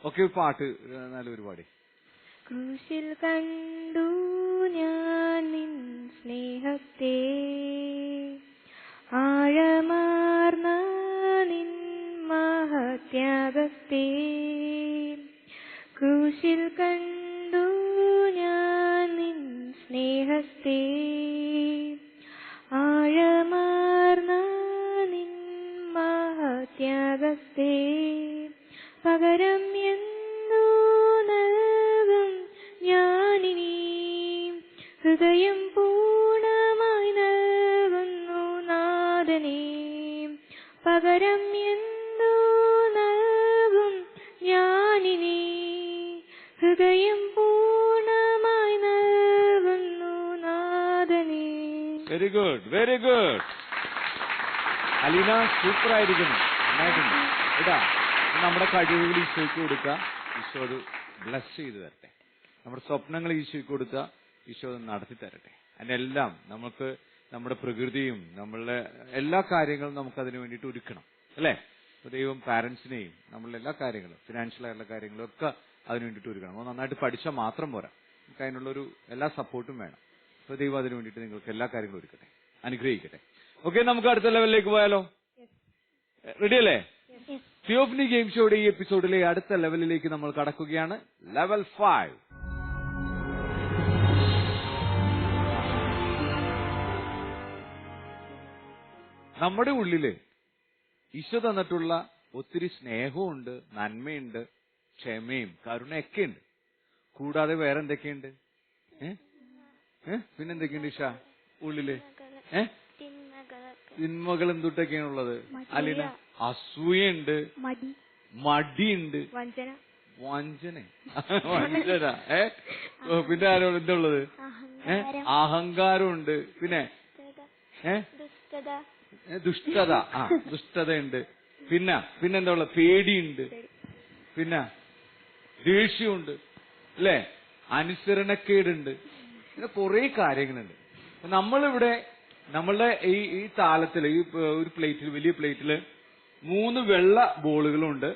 ഓക്കെ പാട്ട് നല്ലൊരു പാടി. ക്രൂശിൽ കണ്ടു ഞാൻ നിൻ സ്നേഹത്തെ, ആഴമാർന്ന നിൻ മഹത്യാഗത്തെ. ക്രൂശിൽ കണ്ടു ഞാൻ നിൻ സ്നേഹത്തെ, ആഴമാർന്ന നിൻ മഹത്യാഗത്തെ. പകരം എന്തു നൽകും ഞാനിനി, ഹൃദയം പൂർണ്ണമായി നൽകുന്നു നാഥനേ. പകരം എന്തു നൽകും ഞാനിനി, ഹൃദയം പൂർണ്ണമായി നൽകുന്നു നാഥനേ. Very good, very good. Aleena super ആയിരിക്കുന്നു. ഇതാ നമ്മുടെ കഴിവുകൾ ഈശോയ്ക്ക് കൊടുക്കുക. ഈശോ അത് ബ്ലസ് ചെയ്ത് തരട്ടെ. നമ്മുടെ സ്വപ്നങ്ങൾ ഈശോയ്ക്ക് കൊടുക്കുക. ഈശോ അത് നടത്തി തരട്ടെ. അതിനെല്ലാം നമുക്ക് നമ്മുടെ പ്രകൃതിയും നമ്മളുടെ എല്ലാ കാര്യങ്ങളും നമുക്ക് അതിനു വേണ്ടിയിട്ട് ഒരുക്കണം അല്ലേ? ദൈവം പാരന്റ്സിനെയും നമ്മളുടെ എല്ലാ കാര്യങ്ങളും ഫിനാൻഷ്യൽ ആയിട്ടുള്ള കാര്യങ്ങളും ഒക്കെ അതിനു വേണ്ടിയിട്ട് ഒരുക്കണം. അപ്പോൾ നന്നായിട്ട് പഠിച്ചാൽ മാത്രം പോരാ, നമുക്ക് അതിനുള്ളൊരു എല്ലാ സപ്പോർട്ടും വേണം. അപ്പോൾ ദൈവം അതിനു വേണ്ടിയിട്ട് നിങ്ങൾക്ക് എല്ലാ കാര്യങ്ങളും ഒരുക്കട്ടെ, അനുഗ്രഹിക്കട്ടെ. ഓക്കെ, നമുക്ക് അടുത്ത ലെവലിലേക്ക് പോയാലോ? റെഡിയല്ലേ? തിയോഫനി ഗെയിം ഷോയുടെ ഈ എപ്പിസോഡിലെ അടുത്ത ലെവലിലേക്ക് നമ്മൾ കടക്കുകയാണ്. ലെവൽ 5. നമ്മുടെ ഉള്ളില് ഈശോ തന്നിട്ടുള്ള ഒത്തിരി സ്നേഹമുണ്ട്, നന്മയുണ്ട്, ക്ഷമയും കരുണയൊക്കെ ഉണ്ട്. കൂടാതെ വേറെ എന്തൊക്കെയുണ്ട്? പിന്നെന്തൊക്കെയുണ്ട് ഈശ ഉള്ളില്? തിന്മകൾ എന്തൊട്ടൊക്കെയാണുള്ളത്? അലീന? അസൂയുണ്ട്, മടിയുണ്ട്, വഞ്ചന. പിന്നെ ആരോട് എന്തുള്ളത്? അഹങ്കാരമുണ്ട്. പിന്നെ ദുഷ്ടത. ദുഷ്ടതയുണ്ട്. പിന്നെന്താ ഉള്ളത്? പേടിയുണ്ട്. പിന്നെ ദേഷ്യമുണ്ട് അല്ലേ? അനുസരണക്കേടുണ്ട്. പിന്നെ കുറെ കാര്യങ്ങളുണ്ട്. നമ്മളിവിടെ നമ്മളുടെ ഈ താലത്തില് ഈ ഒരു പ്ലേറ്റിൽ, വലിയ പ്ലേറ്റില് 3 വെള്ള ബോളുകളുണ്ട്,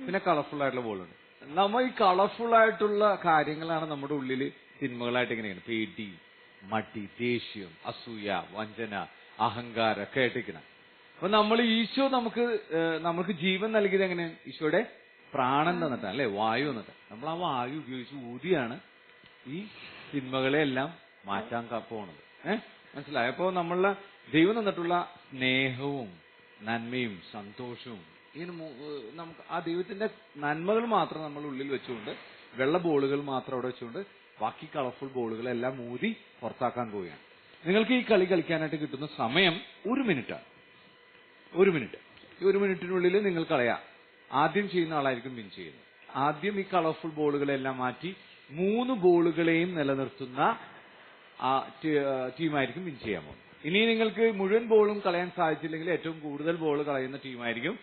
പിന്നെ കളർഫുൾ ആയിട്ടുള്ള ബോളുണ്ട്. നമ്മൾ ഈ കളർഫുൾ ആയിട്ടുള്ള കാര്യങ്ങളാണ് നമ്മുടെ ഉള്ളിൽ തിന്മകളായിട്ട് ഇങ്ങനെയാണ്. പേടി, മടി, ദേഷ്യം, അസൂയ, വഞ്ചന, അഹങ്കാരം ഒക്കെ ആയിട്ടിരിക്കണം. അപ്പൊ നമ്മൾ ഈശോ നമുക്ക് ജീവൻ നൽകിയത് എങ്ങനെയാണ്? ഈശോയുടെ പ്രാണൻ തന്നിട്ടാണ്, അല്ലെ? വായു തന്നിട്ട്. നമ്മൾ ആ വായു ഉപയോഗിച്ച് ഊതിയാണ് ഈ തിന്മകളെ എല്ലാം മാറ്റാൻ പോണത്. മനസ്സിലായോ? അപ്പോ നമ്മളുടെ ദൈവം തന്നിട്ടുള്ള സ്നേഹവും നന്മയും സന്തോഷവും നമുക്ക് ആ ദൈവത്തിന്റെ നന്മകൾ മാത്രം നമ്മൾ ഉള്ളിൽ വെച്ചുകൊണ്ട്, വെള്ള ബോളുകൾ മാത്രം അവിടെ വെച്ചുകൊണ്ട് ബാക്കി കളർഫുൾ ബോളുകളെല്ലാം ഊതി പുറത്താക്കാൻ പോവുകയാണ്. നിങ്ങൾക്ക് ഈ കളി കളിക്കാനായിട്ട് കിട്ടുന്ന സമയം 1 മിനിറ്റാണ്. 1 മിനിറ്റ്. ഈ 1 മിനിറ്റിനുള്ളിൽ നിങ്ങൾ കളയാം. ആദ്യം ചെയ്യുന്ന ആളായിരിക്കും വിൻ ചെയ്യുന്നത്. ആദ്യം ഈ കളർഫുൾ ബോളുകളെല്ലാം മാറ്റി 3 ബോളുകളെയും നിലനിർത്തുന്ന ടീമായിരിക്കും വിൻ ചെയ്യാൻ പോകുന്നത്. ഇനി നിങ്ങൾക്ക് മുഴുവൻ ബോളും കളയാൻ സാധിച്ചില്ലെങ്കിൽ ഏറ്റവും കൂടുതൽ ബോൾ കളയുന്ന ടീമായിരിക്കും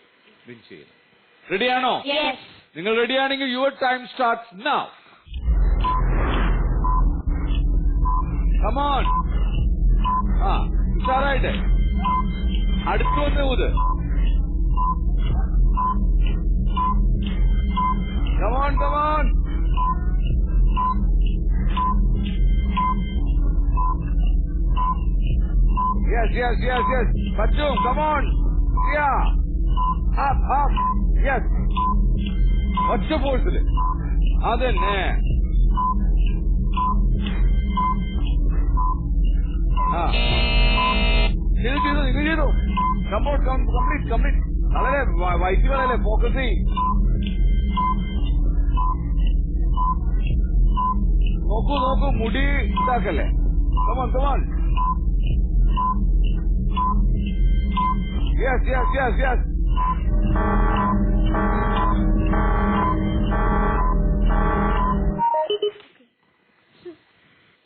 വിൻ ചെയ്യുന്നത്. റെഡിയാണോ? നിങ്ങൾ റെഡിയാണെങ്കിൽ your time starts now. Come on. ഉഷാറായിട്ട് അടുത്തു വന്ന് ഊത്. Come on, come on. Yes. Bachcho, come on. Yeah. Up. Yes. ഒറ്റ ഫോഴ്സില്. അതന്നെ. ചെയ്തു. കംപ്ലീറ്റ്. വളരെ വൈറ്റുകളല്ലേ, ഫോക്കസ് ചെയ്യും. നോക്കൂ, മുടി ഇതാക്കല്ലേ. കമോൺ. Yes.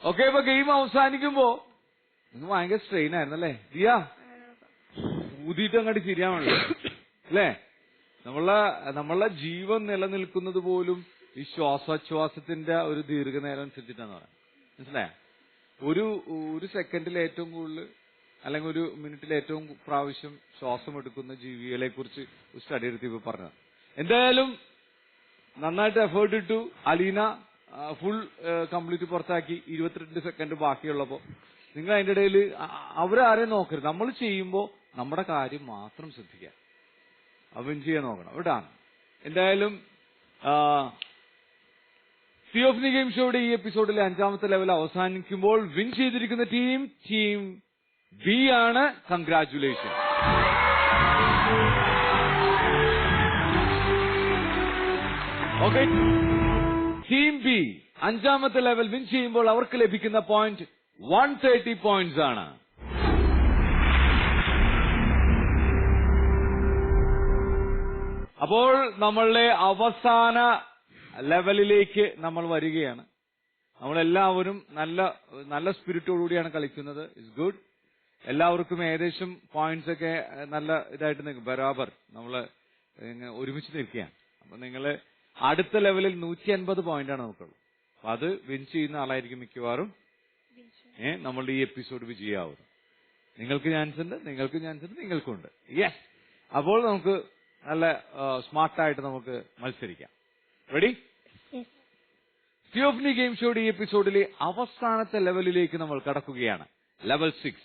ഓക്കെ, ഇപ്പൊ ഗെയിം അവസാനിക്കുമ്പോ നിങ്ങൾ ഭയങ്കര സ്ട്രെയിൻ ആയിരുന്നല്ലേ ദിയ? ഊതിയിട്ട് അങ്ങോട്ട് ശരിയാവണല്ലോ അല്ലേ? നമ്മളെ ജീവൻ നിലനിൽക്കുന്നത് പോലും ഈ ശ്വാസോച്ഛ്വാസത്തിന്റെ ഒരു ദീർഘനേരം അനുസരിച്ചിട്ടാന്ന് പറയാം. മനസ്സിലായ? ഒരു സെക്കൻഡിൽ ഏറ്റവും കൂടുതൽ അല്ലെങ്കിൽ 1 മിനിറ്റിൽ ഏറ്റവും പ്രാവശ്യം ശ്വാസം എടുക്കുന്ന ജീവികളെ കുറിച്ച് ഒരു സ്റ്റഡി എടുത്ത് പറഞ്ഞത്. എന്തായാലും നന്നായിട്ട് എഫേർട്ട് ഇട്ടു. അലീന ഫുൾ കംപ്ലീറ്റ് പുറത്താക്കി. 22 സെക്കൻഡ് ബാക്കിയുള്ളപ്പോ നിങ്ങൾ അതിന്റെ ഇടയിൽ അവരാരെയും നോക്കരുത്. നമ്മൾ ചെയ്യുമ്പോൾ നമ്മുടെ കാര്യം മാത്രം ശ്രദ്ധിക്കുക. വിൻ ചെയ്യാൻ നോക്കണം കേട്ടാ. എന്തായാലും തിയോഫനി ഗെയിം ഷോയുടെ ഈ എപ്പിസോഡിലെ 5ാമത്തെ ലെവൽ അവസാനിക്കുമ്പോൾ വിൻ ചെയ്തിരിക്കുന്ന ടീം ബി ആണ്. കൺഗ്രാറ്റുലേഷൻ. ഓക്കെ, ടീം ബി 5ാമത്തെ ലെവൽ വിൻ ചെയ്യുമ്പോൾ അവർക്ക് ലഭിക്കുന്ന പോയിന്റ് 130 പോയിന്റ്സ് ആണ്. അപ്പോൾ നമ്മളുടെ അവസാന ലെവലിലേക്ക് നമ്മൾ വരികയാണ്. നമ്മളെല്ലാവരും നല്ല സ്പിരിറ്റോടുകൂടിയാണ് കളിക്കുന്നത്. It's good. എല്ലാവർക്കും ഏകദേശം പോയിന്റ്സ് ഒക്കെ നല്ല ഇതായിട്ട് നിൽക്കും. ബരാബർ നമ്മള് ഒരുമിച്ച് നിൽക്കുകയാണ്. അപ്പൊ നിങ്ങള് അടുത്ത ലെവലിൽ 150 പോയിന്റാണ് നമുക്കുള്ളത്. അപ്പൊ അത് വിൻ ചെയ്യുന്ന ആളായിരിക്കും മിക്കവാറും നമ്മളുടെ ഈ എപ്പിസോഡ് വിജയാവുന്നത്. നിങ്ങൾക്ക് ചാൻസ് ഉണ്ട്, നിങ്ങൾക്കുണ്ട്. യെസ്. അപ്പോൾ നമുക്ക് നല്ല സ്മാർട്ടായിട്ട് നമുക്ക് മത്സരിക്കാം. റെഡി? തിയോഫനി ഗെയിം ഷോയുടെ ഈ എപ്പിസോഡിലെ അവസാനത്തെ ലെവലിലേക്ക് നമ്മൾ കടക്കുകയാണ്. ലെവൽ 6.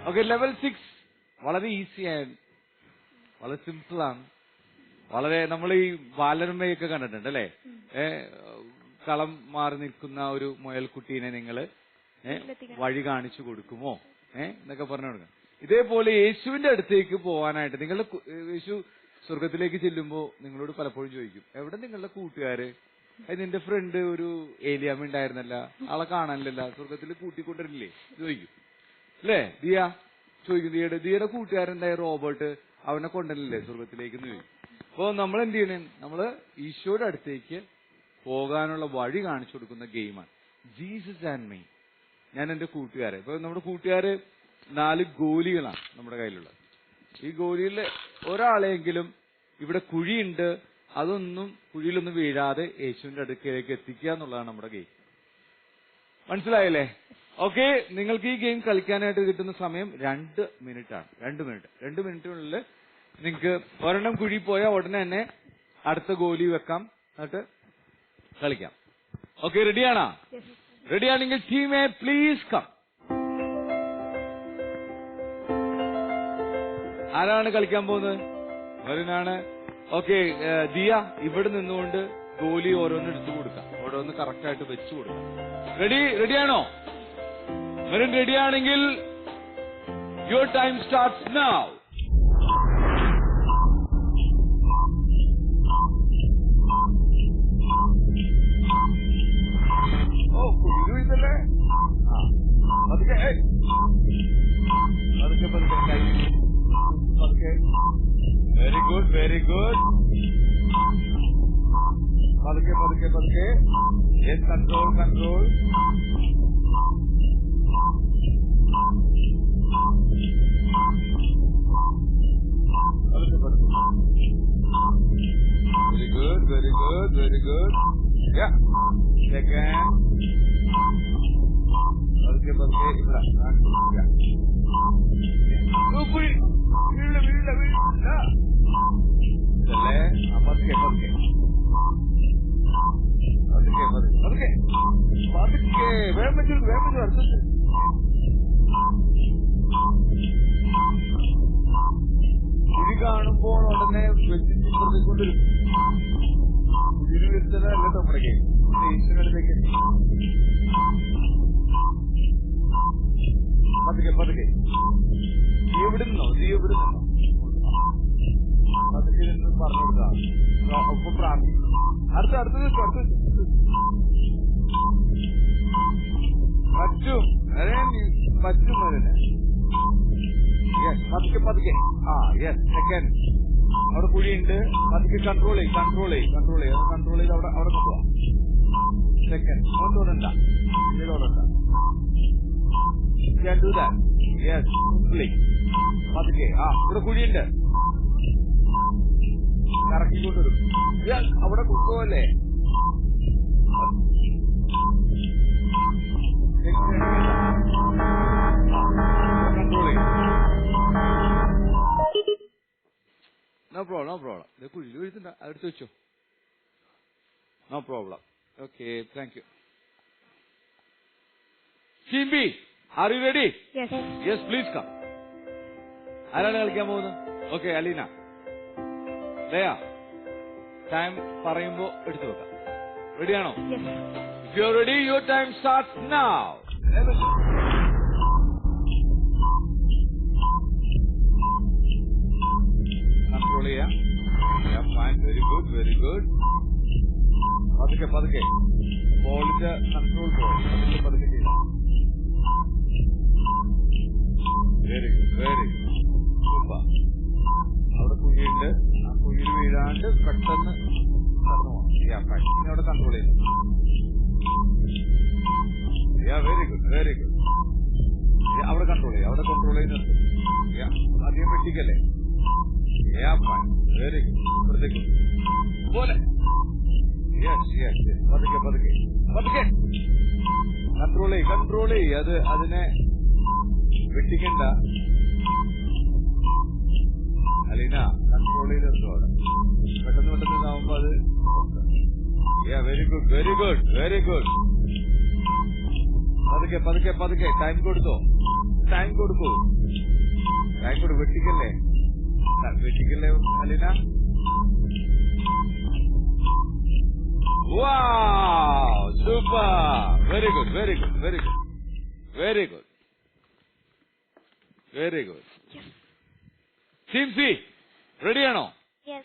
ഓക്കെ, ലെവൽ 6 വളരെ ഈസിയാണ്, വളരെ സിമ്പിളാണ്. വളരെ നമ്മൾ ഈ ബാലരമയൊക്കെ കണ്ടിട്ടുണ്ട് അല്ലെ? കളം മാറി നിൽക്കുന്ന ഒരു മുയൽക്കുട്ടീനെ നിങ്ങള് വഴി കാണിച്ചു കൊടുക്കുമോ എന്നൊക്കെ പറഞ്ഞു കൊടുക്കണം. ഇതേപോലെ യേശുവിന്റെ അടുത്തേക്ക് പോകാനായിട്ട് യേശു സ്വർഗത്തിലേക്ക് ചെല്ലുമ്പോ നിങ്ങളോട് പലപ്പോഴും ചോദിക്കും, എവിടെ നിങ്ങളുടെ കൂട്ടുകാര്? നിന്റെ ഫ്രണ്ട് ഒരു ഏലിയാമ്മ ഉണ്ടായിരുന്നല്ല, ആളെ കാണാനില്ല, സ്വർഗത്തിൽ കൂട്ടിക്കൊണ്ടിരില്ലേ ചോദിക്കും അല്ലേ? ദിയ ചോദിക്കും, ദിയയുടെ കൂട്ടുകാരൻ റോബർട്ട്, അവനെ കൊണ്ടല്ലേ സ്വർഗത്തിലേക്ക് ചോദിക്കും. അപ്പൊ നമ്മൾ എന്ത് ചെയ്യണേ? നമ്മള് ഈശോയുടെ അടുത്തേക്ക് പോകാനുള്ള വഴി കാണിച്ചു കൊടുക്കുന്ന ഗെയിമാണ് ജീസസ് ആൻഡ് മീ. ഞാൻ എന്റെ കൂട്ടുകാരെ. ഇപ്പൊ നമ്മുടെ കൂട്ടുകാര് 4 ഗോലികളാണ് നമ്മുടെ കയ്യിലുള്ളത്. ഈ ഗോലിയിൽ ഒരാളെങ്കിലും ഇവിടെ കുഴിയുണ്ട്, കുഴിയിലൊന്നും വീഴാതെ യേശുവിന്റെ അടുക്കലേക്ക് എത്തിക്കുക എന്നുള്ളതാണ് നമ്മുടെ ഗെയിം. മനസ്സിലായല്ലേ? ഓക്കെ, നിങ്ങൾക്ക് ഈ ഗെയിം കളിക്കാനായിട്ട് കിട്ടുന്ന സമയം 2 മിനിറ്റാണ്. 2 മിനിറ്റിനുള്ളിൽ നിങ്ങൾക്ക് ഒരെണ്ണം കുഴി പോയാൽ ഉടനെ തന്നെ അടുത്ത ഗോലി വെക്കാം. എന്നിട്ട് കളിക്കാം. ഓക്കെ, റെഡിയാണോ? റെഡിയാണെങ്കിൽ ടീമേ പ്ലീസ് കം. ആരാണ് കളിക്കാൻ പോകുന്നത്? മെറിനാണ്. ഓക്കെ, ദിയ ഇവിടെ നിന്നുകൊണ്ട് ഗോലി ഓരോന്ന് എടുത്തു കൊടുക്കാം, ഓരോന്ന് കറക്റ്റ് ആയിട്ട് വെച്ചു കൊടുക്കാം. റെഡിയാണോ? മെറിൻ റെഡിയാണെങ്കിൽ യുവർ ടൈം സ്റ്റാർട്ട്സ് നൗ. ഇതല്ലേ പതുക്കെ പതുക്കെ പതുക്കെ കൈ പതുക്കെ. Very good, very good. പതുക്കെ പതുക്കെ പതുക്കെ. Yes, control control. പതുക്കെ പതുക്കെ. Very good, very good, very good. Second. പതുക്കെ പതുക്കെ. ഇവിടെ വീഴ വീഴ വീഴ ഇതല്ലേ. പതുക്കെ പതുക്കെ പതുക്കെ പതുക്കെ പതുക്കെ. വേഗം വെച്ചു അടുത്തത്. ഇത് കാണുമ്പോൾ ഉടനെ വെച്ചിട്ട് പ്രതിക്കൊണ്ടിരും. ഇതിന് വെച്ചതല്ല നമ്മുടെ ഗെയിം. ഈശ്വരടുത്തേക്ക് പതുക്കെ പതുക്കെ. എവിടുന്നോ പതുക്കെ നിന്ന് പറഞ്ഞു കൊടുക്കാം. ഒപ്പം പ്രാർത്ഥിക്കും. അടുത്തത് പറ്റും അതിന്. യെസ്, പതുക്കെ പതുക്കെ. Yes, second. അവിടെ കുഴിയുണ്ട്. പതുക്കെ കൺട്രോൾ ചെയ്ത് കൺട്രോൾ ചെയ്ത് അവിടെ കൊണ്ടുപോവാം. Second. ഓടണ്ട. Can do that. Yes, simply. പതുക്കെ. ഇവിടെ കുഴിയുണ്ട്. കറക്കിക്കൊണ്ടിരും. അവിടെ കൊണ്ടുപോകല്ലേ. കൺട്രോൾ ചെയ്യും. No problem. കുഴിയിൽ വീഴ്ത്തണ്ട, അതെടുത്ത് വെച്ചോ. No problem. Okay, thank you. Team B, are you ready? Yes, please come. ആരാണ് കളിക്കാൻ പോകുന്നത്? ഓക്കെ, അലീന. ദയ, ടൈം പറയുമ്പോ എടുത്തു വെക്കാം. റെഡിയാണോ? If you are ready, your time starts now. Control ചെയ്യാം. Fine, very good, very good. പതുക്കെ പതുക്കെ. ബോളിന്റെ കൺട്രോൾ പതുക്കെ ചെയ്യാം. Very good, very good. Super. അവിടെ കുഴിയുണ്ട്. ആ കുഴിയിൽ വീഴാണ്ട് പെട്ടെന്ന് കടന്നു പോകാം. ഇനി അവിടെ കൺട്രോൾ ചെയ്യുന്നു. Very good, very good. അവിടെ കൺട്രോൾ ചെയ്യുന്നുണ്ട്. അധികം വെട്ടിക്കല്ലേ. Fine, very good. ഇപ്പുറത്തേക്ക് പോലെ. യെസ്. പതുക്കെ പതുക്കെ പതുക്കെ. കൺട്രോൾ ചെയ്യ്. അതിനെ വെട്ടിക്കണ്ട. അലീന, കൺട്രോൾ ചെയ്തെടുത്തു അവിടെ. പെട്ടെന്ന് ഇതാവുമ്പോ അത്. Very good, very good, very good. പതുക്കെ പതുക്കെ പതുക്കെ. ടൈം കൊടുക്കൂ. വെട്ടിക്കല്ലേ Aleena. Wow, super. Very good, very good, very good. Very good. Very good. Yes. Team C, ready or no? Yes.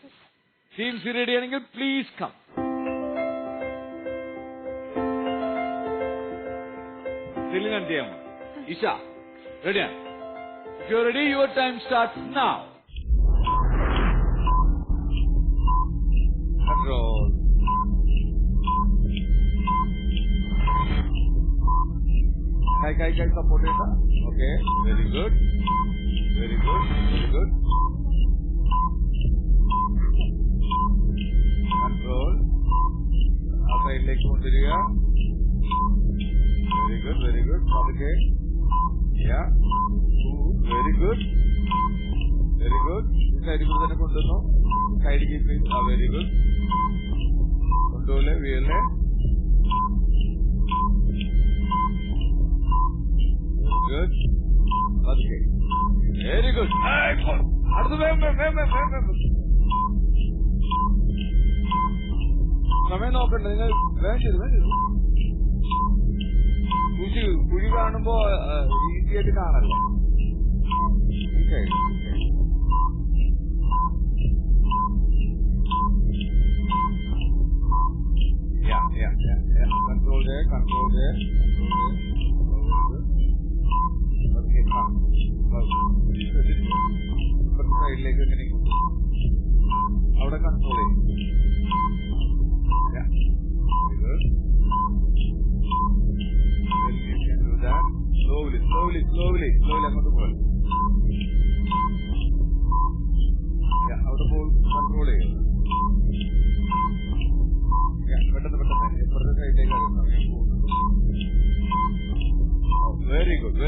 Team C ready ആണെങ്കിൽ please come. Silina and Diamond. Isha, ready? If you're ready, your time starts now. Control. Kai support it. Okay, very good. Very good, very good. Control. Side leg കൊണ്ടുവരിക. Very good, very good. Okay. Yeah. Very good. Very good. Side കൂടെ തന്നെ കൊണ്ടുവന്നു. Side keep it. Very good. കൊണ്ടുപോലെ വീഴല്ലേ. Good. Okay, very good. അടുത്ത് വേഗം സമയം നോക്കണ്ട, നിങ്ങൾ വേഗം ചെയ്തു. കുഴി കാണുമ്പോ ഈസി ആയിട്ട് കാണല്ലോ. Okay, control there. Okay, സൈഡിലേക്ക് എങ്ങനെ അവിടെ കൺട്രോൾ ചെയ്യും. സ്ലോലി അങ്ങോട്ട് പോകാം. അവിടെ പോയി കൺട്രോൾ ചെയ്യും. പെട്ടെന്ന് എപ്പുറത്തെ സൈഡിലേക്ക് വെരി ഗുഡ്.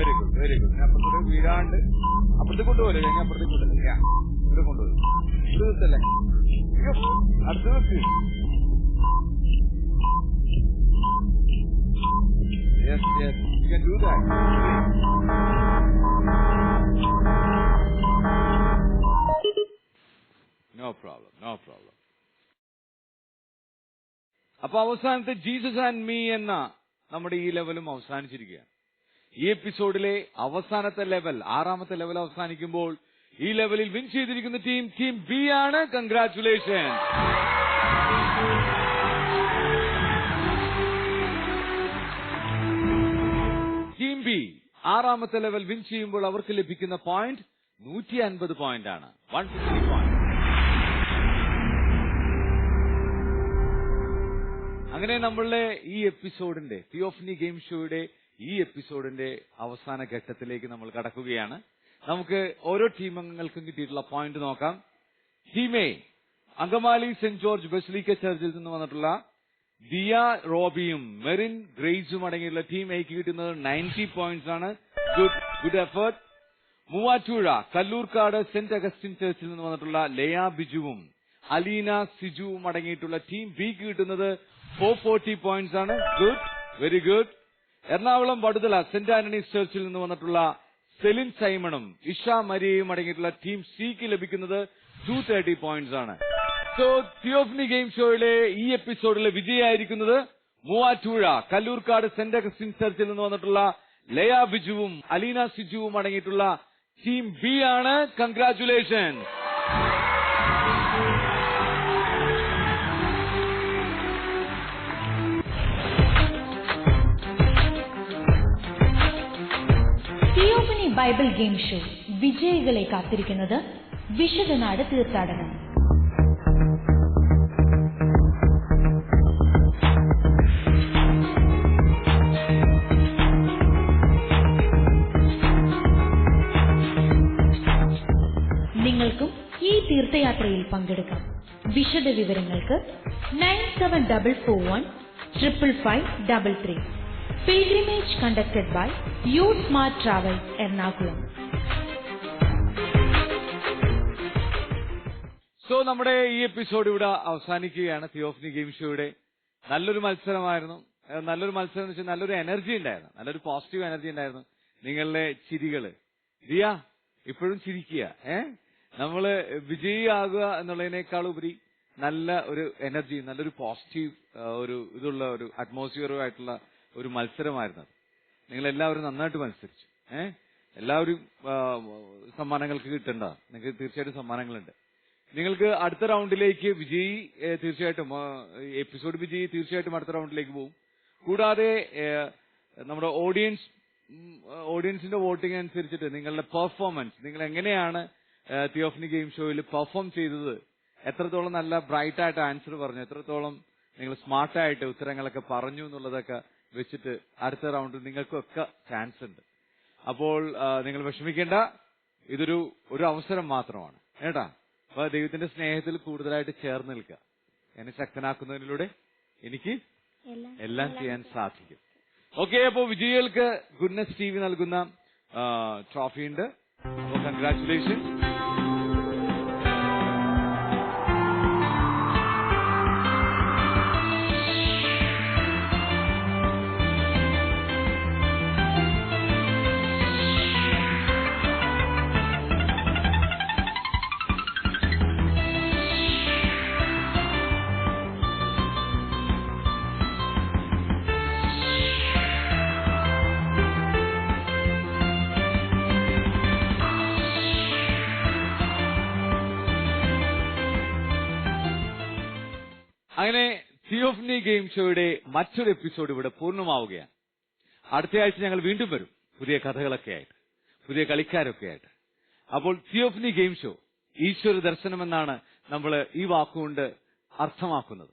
അപ്പുറത്തോട്ട് വീഴാണ്ട് അപ്പുറത്തേക്ക് കൊണ്ടുപോലെ കഴിഞ്ഞാൽ അപ്പുറത്തേക്ക് കൊണ്ടുവരില്ല. ഇവിടെ കൊണ്ടുവരും. ഇത് നിർത്തല്ലേ, അടുത്ത നിർത്തി. Yes, you can do that. No problem. അപ്പൊ അവസാനത്തെ ജീസസ് ആൻഡ് മീ എന്ന നമ്മുടെ ഈ ലെവലും അവസാനിച്ചിരിക്കുകയാണ്. ഈ എപ്പിസോഡിലെ അവസാനത്തെ ലെവൽ, 6ാമത്തെ ലെവൽ അവസാനിക്കുമ്പോൾ ഈ ലെവലിൽ വിൻ ചെയ്തിരിക്കുന്ന ടീം ബി ആണ്. കൺഗ്രാറ്റുലേഷൻ. ടീം ബി 6ാമത്തെ ലെവൽ വിൻ ചെയ്യുമ്പോൾ അവർക്ക് ലഭിക്കുന്ന പോയിന്റ് 150 പോയിന്റ് ആണ്. 150 പോയിന്റ്. അങ്ങനെ നമ്മളുടെ ഈ എപ്പിസോഡിന്റെ തിയോഫനി ഗെയിം ഷോയുടെ ഈ എപ്പിസോഡിന്റെ അവസാന ഘട്ടത്തിലേക്ക് നമ്മൾ കടക്കുകയാണ്. നമുക്ക് ഓരോ ടീം അംഗങ്ങൾക്കും കിട്ടിയിട്ടുള്ള പോയിന്റ് നോക്കാം. Team A, Angamaly saint George basilica ചർച്ചിൽ നിന്ന് വന്നിട്ടുള്ള ദിയ റോബിയും മെറിൻ ഗ്രേസും അടങ്ങിയുള്ള ടീം എക്ക് കിട്ടുന്നത് 90 പോയിന്റ്സ് ആണ്. Good effort. Muvattupuzha Kallurkad saint Augustine ചർച്ചിൽ നിന്ന് വന്നിട്ടുള്ള ലയ ബിജുവും അലീന സിജുവും അടങ്ങിയിട്ടുള്ള ടീം ബിക്ക് കിട്ടുന്നത് 440 പോയിന്റ്സ് ആണ്. Good, very good. Ernakulam Vaduthala saint Antony's ചർച്ചിൽ നിന്ന് വന്നിട്ടുള്ള സെലിൻ സൈമണും ഇഷ മരിയയും അടങ്ങിയിട്ടുള്ള ടീം സിക്ക് ലഭിക്കുന്നത് 230 പോയിന്റ്സ് ആണ്. സോ തിയോഫനി ഗെയിം ഷോയിലെ ഈ എപ്പിസോഡിലെ വിജയായിരിക്കുന്നത് മൂവാറ്റുപുഴ കല്ലൂർക്കാട് സെന്റ് അഗസ്റ്റിൻ ചർച്ചിൽ നിന്ന് വന്നിട്ടുള്ള ലയ ബിജുവും അലീന സിജുവും അടങ്ങിയിട്ടുള്ള ടീം ബി ആണ്. Congratulation. Theophany Bible game show വിജയികളെ കാത്തിരിക്കുന്നത് വിശുദ്ധനാട് തീർത്ഥാടനം. നിങ്ങൾക്കും ഈ തീർത്ഥയാത്രയിൽ പങ്കെടുക്കാം. വിശദ വിവരങ്ങൾക്ക് 9744155533. Pilgrimage conducted by Youth Smart Travels, Ernakulam. So നമ്മുടെ ഈ എപ്പിസോഡ് ഇവിടെ അവസാനിക്കുകയാണ്. തിയോഫനി ഗെയിം ഷോയുടെ നല്ലൊരു മത്സരമായിരുന്നു. നല്ലൊരു മത്സരം എന്ന് വെച്ചാൽ നല്ലൊരു എനർജി ഉണ്ടായിരുന്നു, നല്ലൊരു പോസിറ്റീവ് എനർജി ഉണ്ടായിരുന്നു. നിങ്ങളുടെ ചിരികള്, ദിയ ഇപ്പോഴും ചിരിക്കുക. നമ്മള് വിജയിയാകുക എന്നുള്ളതിനേക്കാൾ ഉപരി നല്ല ഒരു എനർജി, നല്ലൊരു പോസിറ്റീവ് ഒരു ഇതുള്ള ഒരു അറ്റ്മോസ്ഫിയറുമായിട്ടുള്ള ഒരു മത്സരമായിരുന്നു. നിങ്ങളെല്ലാവരും നന്നായിട്ട് മത്സരിച്ചു. എല്ലാവരും സമ്മാനങ്ങൾക്ക് കിട്ടണ്ട, നിങ്ങൾക്ക് തീർച്ചയായിട്ടും സമ്മാനങ്ങളുണ്ട്. നിങ്ങൾക്ക് അടുത്ത റൗണ്ടിലേക്ക് വിജയി തീർച്ചയായിട്ടും എപ്പിസോഡ് വിജയി തീർച്ചയായിട്ടും അടുത്ത റൗണ്ടിലേക്ക് പോകും. കൂടാതെ നമ്മുടെ ഓഡിയൻസിന്റെ വോട്ടിംഗ് അനുസരിച്ചിട്ട് നിങ്ങളുടെ പെർഫോമൻസ്, നിങ്ങൾ എങ്ങനെയാണ് തിയോഫനി ഗെയിം ഷോയിൽ പെർഫോം ചെയ്തത്, എത്രത്തോളം നല്ല ബ്രൈറ്റ് ആയിട്ട് ആൻസർ പറഞ്ഞു, എത്രത്തോളം നിങ്ങൾ സ്മാർട്ടായിട്ട് ഉത്തരങ്ങളൊക്കെ പറഞ്ഞു എന്നുള്ളതൊക്കെ വെച്ചിട്ട് അടുത്ത റൗണ്ടിൽ നിങ്ങൾക്കൊക്കെ ചാൻസ് ഉണ്ട്. അപ്പോൾ നിങ്ങൾ വിഷമിക്കേണ്ട, ഇതൊരു അവസരം മാത്രമാണ് കേട്ടാ. അപ്പൊ ദൈവത്തിന്റെ സ്നേഹത്തിൽ കൂടുതലായിട്ട് ചേർന്ന് നിൽക്കുക. എന്നെ ശക്തനാക്കുന്നതിലൂടെ എനിക്ക് എല്ലാം ചെയ്യാൻ സാധിക്കും. ഓക്കെ, അപ്പോ വിജയികൾക്ക് ഗുഡ്നസ് TV നൽകുന്ന ട്രോഫി ഉണ്ട്. അപ്പോൾ കൺഗ്രാറ്റുലേഷൻ. അങ്ങനെ തിയോഫനി ഗെയിം ഷോയുടെ മറ്റൊരു എപ്പിസോഡ് ഇവിടെ പൂർണ്ണമാവുകയാണ്. അടുത്ത ആഴ്ച ഞങ്ങൾ വീണ്ടും വരും, പുതിയ കഥകളൊക്കെ ആയിട്ട്, പുതിയ കളിക്കാരൊക്കെ ആയിട്ട്. അപ്പോൾ തിയോഫനി ഗെയിം ഷോ ഈശ്വര ദർശനം എന്നാണ് നമ്മൾ ഈ വാക്കുകൊണ്ട് അർത്ഥമാക്കുന്നത്.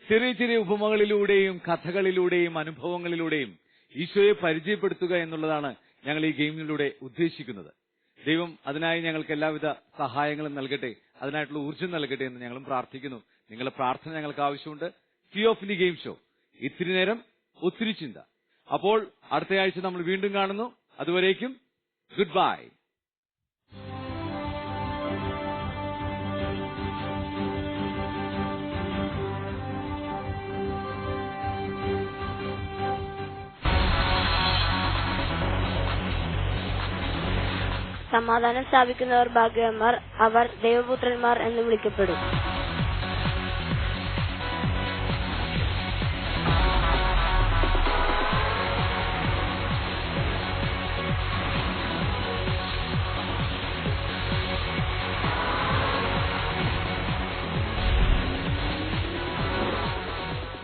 ചെറിയ ചെറിയ ഉപമകളിലൂടെയും കഥകളിലൂടെയും അനുഭവങ്ങളിലൂടെയും ഈശോയെ പരിചയപ്പെടുത്തുക എന്നുള്ളതാണ് ഞങ്ങൾ ഈ ഗെയിമിലൂടെ ഉദ്ദേശിക്കുന്നത്. ദൈവം അതിനായി ഞങ്ങൾക്ക് എല്ലാവിധ സഹായങ്ങളും നൽകട്ടെ, അതിനായിട്ടുള്ള ഊർജ്ജം നൽകട്ടെ എന്ന് ഞങ്ങളും പ്രാർത്ഥിക്കുന്നു. നിങ്ങളുടെ പ്രാർത്ഥന ഞങ്ങൾക്ക് ആവശ്യമുണ്ട്. തിയോഫനി ഗെയിം ഷോ, ഇത്തിരി നേരം ഒത്തിരി ചിന്ത. അപ്പോൾ അടുത്ത ആഴ്ച നമ്മൾ വീണ്ടും കാണുന്നു. അതുവരേക്കും ഗുഡ് ബൈ. സമാധാനം സ്ഥാപിക്കുന്നവർ ഭാഗ്യവാന്മാർ, അവർ ദൈവപുത്രന്മാർ എന്ന് വിളിക്കപ്പെടും.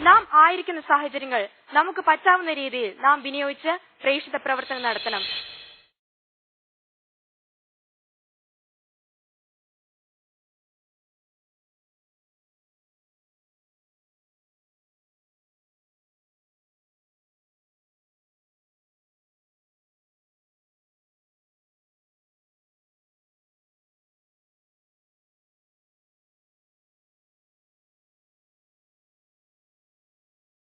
നാം ആയിരിക്കുന്ന സാഹചര്യങ്ങൾ നമുക്ക് പറ്റാവുന്ന രീതിയിൽ നാം വിനിയോഗിച്ച് പ്രേക്ഷിത പ്രവർത്തനം നടത്തണം.